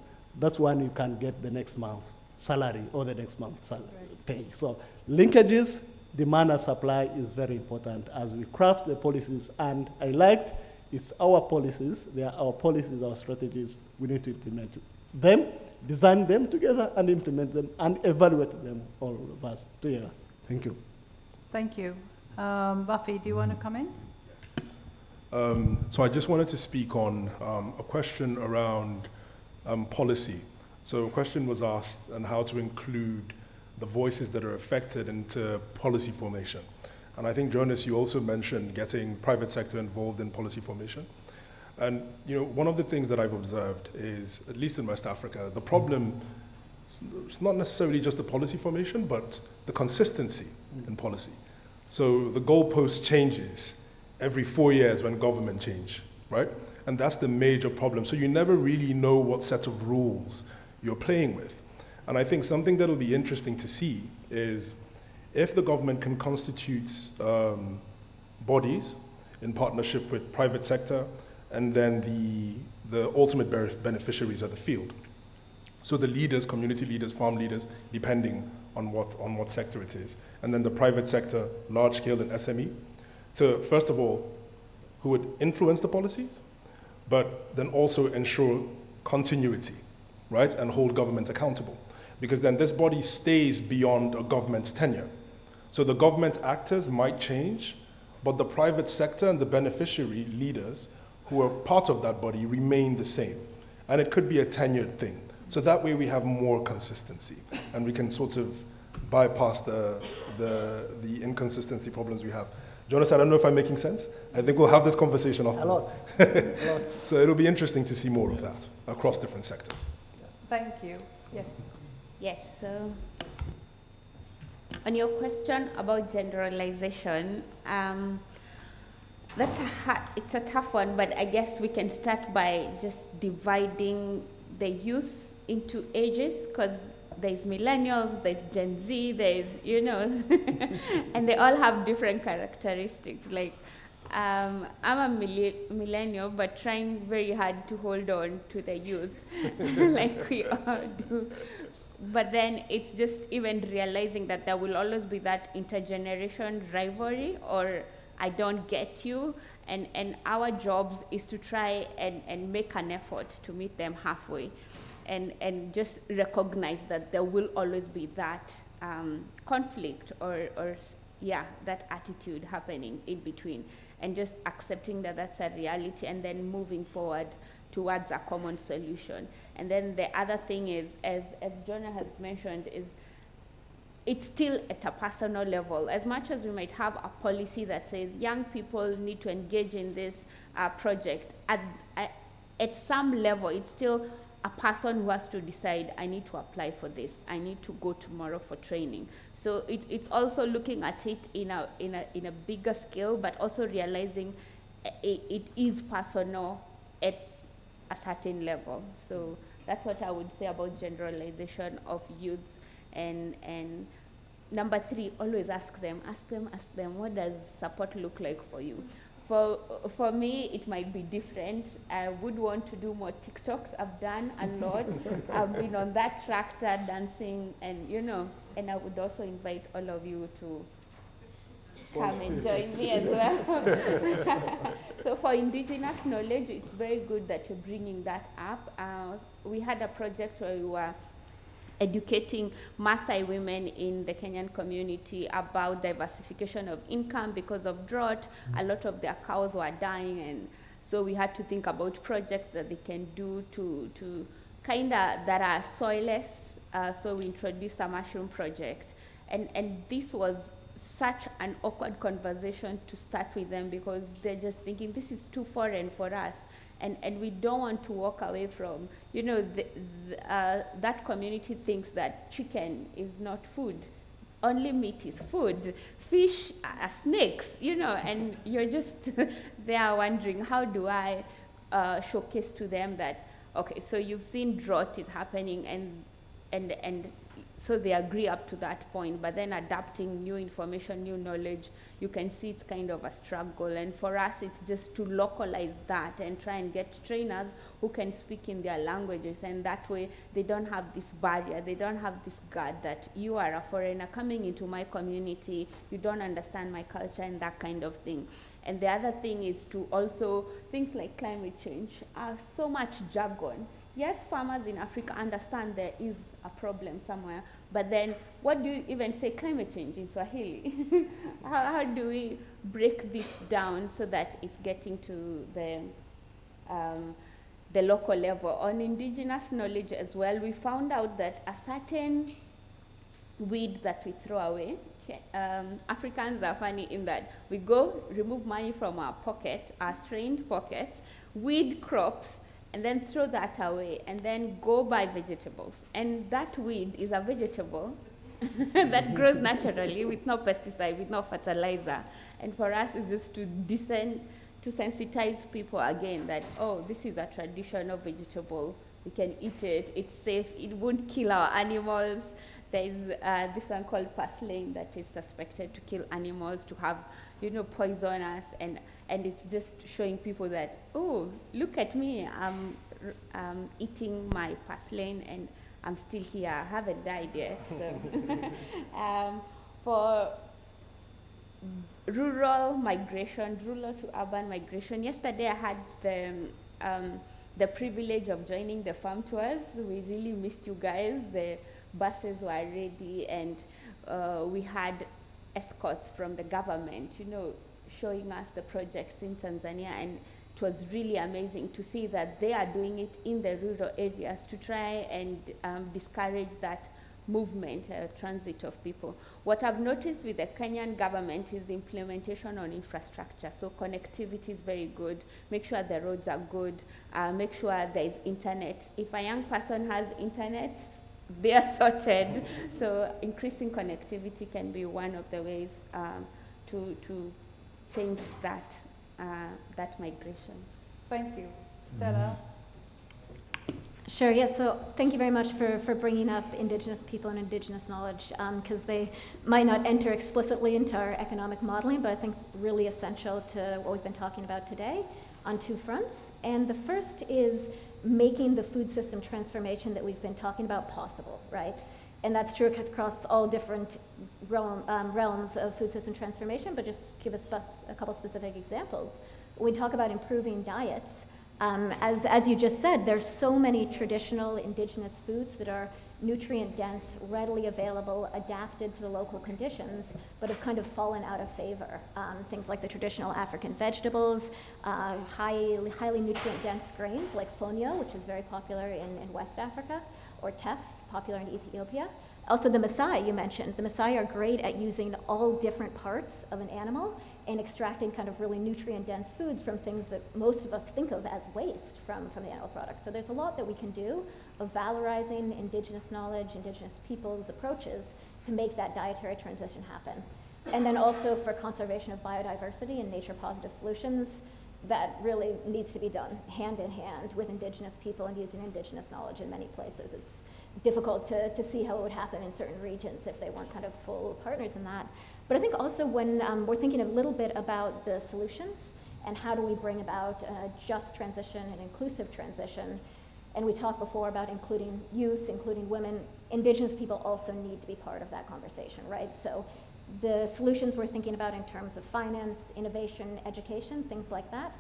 F: that's when you can get the next month's salary or the next month's pay. So linkages, demand and supply is very important as we craft the policies, and I liked it's our policies, they are our policies, our strategies, we need to implement them, design them together and implement them and evaluate them, all of us together. Thank you.
A: Thank you. Buffy, do you want to come in?
E: So I just wanted to speak on a question around policy. So a question was asked on how to include the voices that are affected into policy formation. And I think, Jonas, you also mentioned getting private sector involved in policy formation. And one of the things that I've observed is, at least in West Africa, the problem is not necessarily just the policy formation, but the consistency in policy. So the goalpost changes every 4 years when government change, right? And that's the major problem. So you never really know what set of rules you're playing with. And I think something that'll be interesting to see is if the government can constitute bodies in partnership with private sector, and then the ultimate beneficiaries are the field. So the leaders, community leaders, farm leaders, depending on what sector it is. And then the private sector, large scale and SME, to first of all, who would influence the policies, but then also ensure continuity, right? And hold government accountable. Because then this body stays beyond a government's tenure. So the government actors might change, but the private sector and the beneficiary leaders who are part of that body remain the same. And it could be a tenured thing. So that way we have more consistency and we can sort of bypass the inconsistency problems we have. Jonas, I don't know if I'm making sense. I think we'll have this conversation after.
F: A lot. A lot.
E: So it'll be interesting to see more of that across different sectors.
A: Thank you. Yes.
G: Yes, so on your question about generalization, it's a tough one, but I guess we can start by just dividing the youth into ages, because there's millennials, there's Gen Z, there's, and they all have different characteristics. Like, I'm a millennial, but trying very hard to hold on to the youth, like we all do. But then it's just even realizing that there will always be that intergeneration rivalry, or I don't get you, and our jobs is to try and make an effort to meet them halfway, and just recognize that there will always be that conflict or that attitude happening in between, and just accepting that that's a reality, and then moving forward towards a common solution. And then the other thing is, as Jonah has mentioned, is it's still at a personal level. As much as we might have a policy that says young people need to engage in this project, at some level, it's still a person who has to decide, I need to apply for this, I need to go tomorrow for training. So it's also looking at it in a bigger scale, but also realizing it is personal at a certain level. So that's what I would say about generalization of youths. And number 3, always ask them, what does support look like for you? For me, it might be different. I would want to do more TikToks. I've done a lot. I've been on that tractor dancing, and and I would also invite all of you to come and join me as well. So for indigenous knowledge, it's very good that you're bringing that up. We had a project where we were educating Maasai women in the Kenyan community about diversification of income because of drought. A lot of their cows were dying, and so we had to think about projects that they can do to that are soilless. So we introduced a mushroom project, and this was such an awkward conversation to start with them, because they're just thinking this is too foreign for us. And we don't want to walk away from, that community thinks that chicken is not food, only meat is food, fish are snakes, and you're just there wondering, how do I showcase to them that, okay, so you've seen drought is happening, and so they agree up to that point, but then adapting new information, new knowledge, you can see it's kind of a struggle. And for us, it's just to localize that and try and get trainers who can speak in their languages, and that way they don't have this barrier, they don't have this guard that you are a foreigner coming into my community, you don't understand my culture, and that kind of thing. And the other thing is to also, things like climate change are so much jargon. Yes, farmers in Africa understand there is a problem somewhere, but then what do you even say climate change in Swahili? How do we break this down so that it's getting to the local level? On indigenous knowledge as well, we found out that a certain weed that we throw away, Africans are funny in that we go remove money from our pockets, our strained pockets, weed crops, and then throw that away, and then go buy vegetables. And that weed is a vegetable that grows naturally with no pesticide, with no fertilizer. And for us, it's just to sensitize people again that, oh, this is a traditional vegetable. We can eat it, it's safe, it won't kill our animals. There is this one called purslane that is suspected to kill animals, to have, poisonous, and it's just showing people that, oh, look at me, I'm eating my purslane and I'm still here. I haven't died yet. So. For rural migration, rural to urban migration, yesterday I had the privilege of joining the farm tours. We really missed you guys. The buses were ready, and we had escorts from the government, showing us the projects in Tanzania, and it was really amazing to see that they are doing it in the rural areas to try and discourage that movement, transit of people. What I've noticed with the Kenyan government is implementation on infrastructure. So connectivity is very good. Make sure the roads are good. Make sure there is internet. If a young person has internet, they are sorted. So increasing connectivity can be one of the ways to change that migration.
A: Thank you. Stella?
B: Sure, yeah, so thank you very much for bringing up Indigenous people and Indigenous knowledge, because they might not enter explicitly into our economic modeling, but I think really essential to what we've been talking about today on two fronts. And the first is making the food system transformation that we've been talking about possible, right? And that's true across all different realms of food system transformation, but just give us a couple specific examples. When we talk about improving diets, as you just said, there's so many traditional indigenous foods that are nutrient dense, readily available, adapted to the local conditions, but have kind of fallen out of favor. Things like the traditional African vegetables, highly nutrient dense grains like fonio, which is very popular in West Africa, or teff, popular in Ethiopia. Also the Maasai you mentioned. The Maasai are great at using all different parts of an animal and extracting kind of really nutrient-dense foods from things that most of us think of as waste from the animal products. So there's a lot that we can do of valorizing indigenous knowledge, indigenous people's approaches to make that dietary transition happen. And then also for conservation of biodiversity and nature-positive solutions, that really needs to be done hand in hand with indigenous people and using indigenous knowledge in many places. It's difficult to see how it would happen in certain regions if they weren't kind of full partners in that. But I think also when we're thinking a little bit about the solutions and how do we bring about a just transition and inclusive transition, and we talked before about including youth, including women, indigenous people also need to be part of that conversation, right? So the solutions we're thinking about in terms of finance, innovation, education, things like that,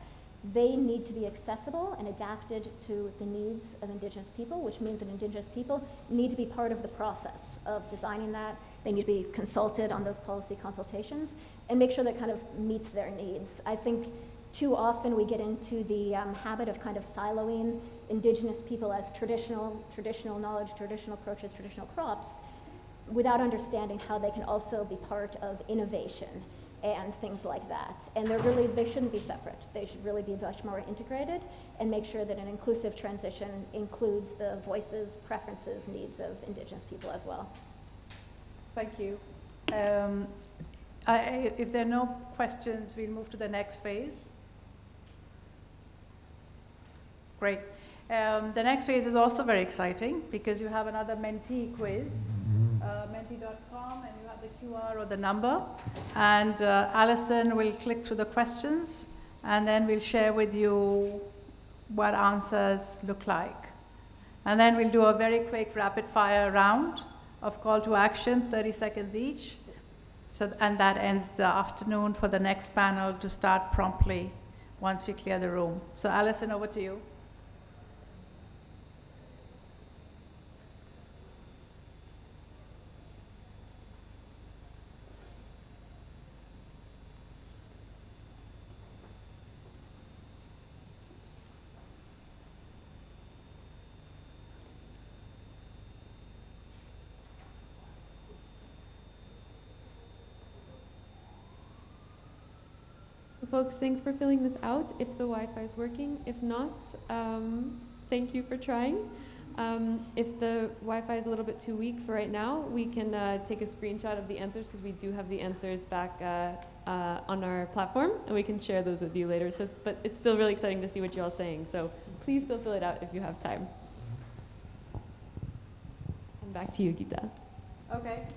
B: they need to be accessible and adapted to the needs of indigenous people, which means that indigenous people need to be part of the process of designing that. They need to be consulted on those policy consultations and make sure that kind of meets their needs. I think too often we get into the habit of kind of siloing indigenous people as traditional knowledge, traditional approaches, traditional crops, without understanding how they can also be part of innovation and things like that. And they shouldn't be separate. They should really be much more integrated and make sure that an inclusive transition includes the voices, preferences, needs of indigenous people as well.
A: Thank you. If there are no questions, we'll move to the next phase. Great. The next phase is also very exciting because you have another mentee quiz, mentee.com, and you have the QR or the number. And Alison will click through the questions, and then we'll share with you what answers look like. And then we'll do a very quick rapid fire round of call to action, 30 seconds each. And that ends the afternoon for the next panel to start promptly once we clear the room. So Alison, over to you.
O: Folks, thanks for filling this out if the Wi-Fi is working. If not, thank you for trying. If the Wi-Fi is a little bit too weak for right now, we can take a screenshot of the answers because we do have the answers back on our platform, and we can share those with you later. So, but it's still really exciting to see what you're all saying. So please still fill it out if you have time. And back to you, Gita.
A: Okay.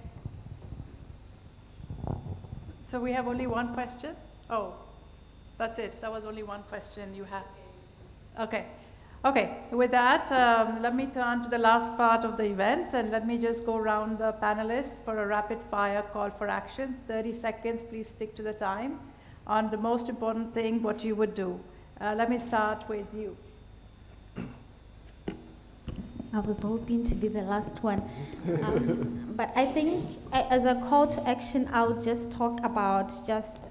A: So we have only one question? Oh. That's it. That was only one question you had. Okay. Okay, with that, let me turn to the last part of the event and let me just go around the panelists for a rapid fire call for action. 30 seconds, please stick to the time on the most important thing, what you would do. Let me start with you.
H: I was hoping to be the last one. But I think as a call to action, I'll just talk about just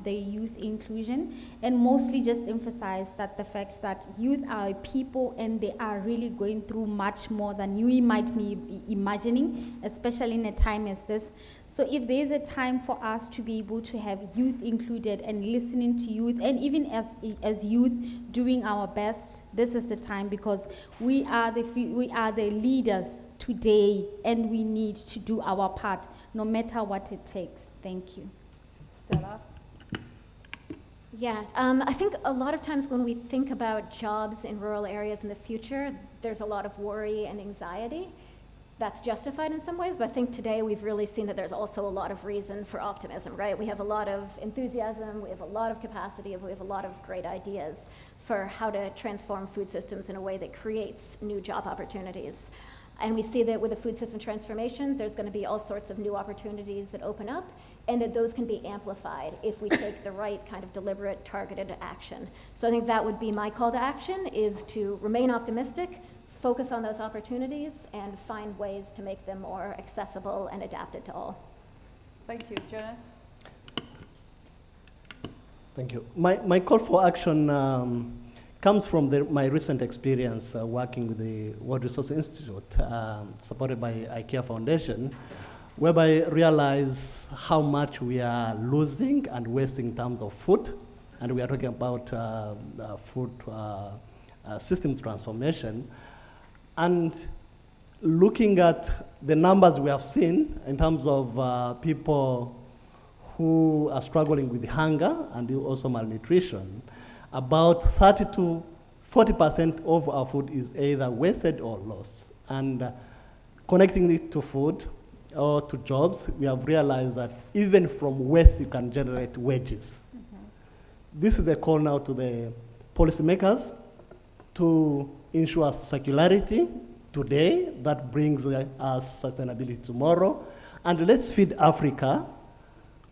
H: the youth inclusion and mostly just emphasize that the fact that youth are people and they are really going through much more than you might be imagining, especially in a time as this. So if there is a time for us to be able to have youth included and listening to youth, and even as youth doing our best, this is the time, because we are the leaders today and we need to do our part no matter what it takes. Thank you.
A: Stella?
B: Yeah, I think a lot of times when we think about jobs in rural areas in the future, there's a lot of worry and anxiety. That's justified in some ways, but I think today we've really seen that there's also a lot of reason for optimism, right? We have a lot of enthusiasm, we have a lot of capacity, we have a lot of great ideas for how to transform food systems in a way that creates new job opportunities. And we see that with the food system transformation, there's going to be all sorts of new opportunities that open up, and that those can be amplified if we take the right kind of deliberate, targeted action. So I think that would be my call to action, is to remain optimistic, focus on those opportunities, and find ways to make them more accessible and adapted to all.
A: Thank you. Jonas?
F: Thank you. My call for action comes from my recent experience working with the World Resource Institute, supported by IKEA Foundation, whereby I realize how much we are losing and wasting in terms of food. And we are talking about food systems transformation. And looking at the numbers we have seen in terms of people who are struggling with hunger and also malnutrition, about 30 to 40% of our food is either wasted or lost. And connecting it to food or to jobs, we have realized that even from waste you can generate wages. This is a call now to the policymakers to ensure circularity today that brings us sustainability tomorrow. And let's feed Africa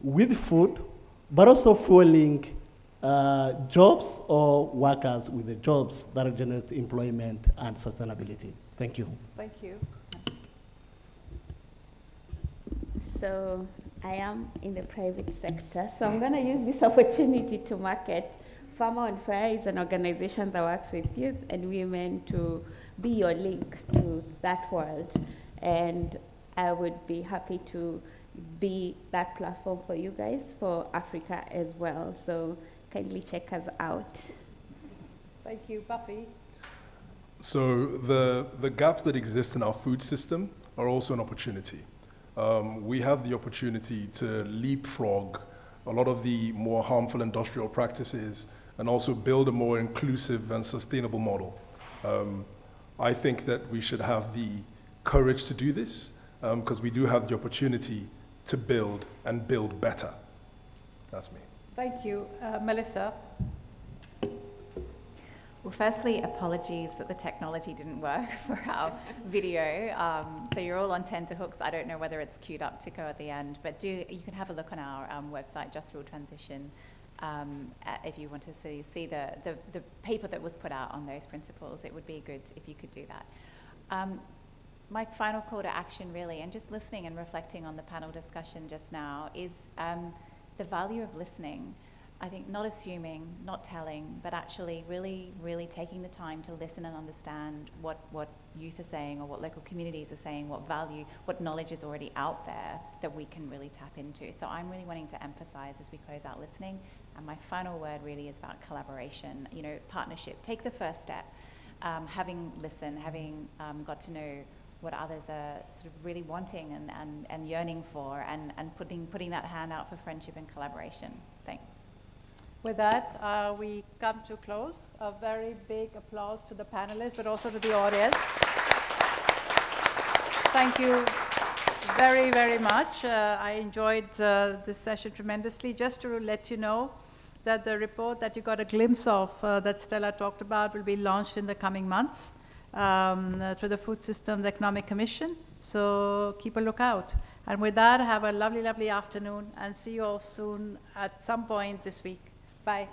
F: with food, but also fueling jobs or workers with the jobs that generate employment and sustainability. Thank you.
A: Thank you.
G: So I am in the private sector, so I'm going to use this opportunity to market Farmer on Fire is an organization that works with youth and women to be your link to that world. And I would be happy to be that platform for you guys, for Africa as well. So kindly check us out.
A: Thank you. Buffy?
E: So the gaps that exist in our food system are also an opportunity. We have the opportunity to leapfrog a lot of the more harmful industrial practices and also build a more inclusive and sustainable model. I think that we should have the courage to do this because we do have the opportunity to build and build better. That's me.
A: Thank you. Melissa?
P: Well, firstly, apologies that the technology didn't work for our video. So you're all on tenterhooks. I don't know whether it's queued up to go at the end, but you can have a look on our website, Just Rural Transition, if you want to see the paper that was put out on those principles. It would be good if you could do that. My final call to action, really, and just listening and reflecting on the panel discussion just now, is the value of listening. I think not assuming, not telling, but actually really, really taking the time to listen and understand what youth are saying or what local communities are saying, what value, what knowledge is already out there that we can really tap into. So I'm really wanting to emphasize as we close out listening. And my final word really is about collaboration, partnership. Take the first step. Having listened, having got to know what others are sort of really wanting and yearning for, and putting that hand out for friendship and collaboration. Thanks.
A: With that, we come to close. A very big applause to the panelists, but also to the audience. Thank you very, very much. I enjoyed this session tremendously. Just to let you know, that the report that you got a glimpse of that Stella talked about will be launched in the coming months through the Food Systems Economic Commission. So keep a lookout. And with that, have a lovely, lovely afternoon and see you all soon at some point this week. Bye.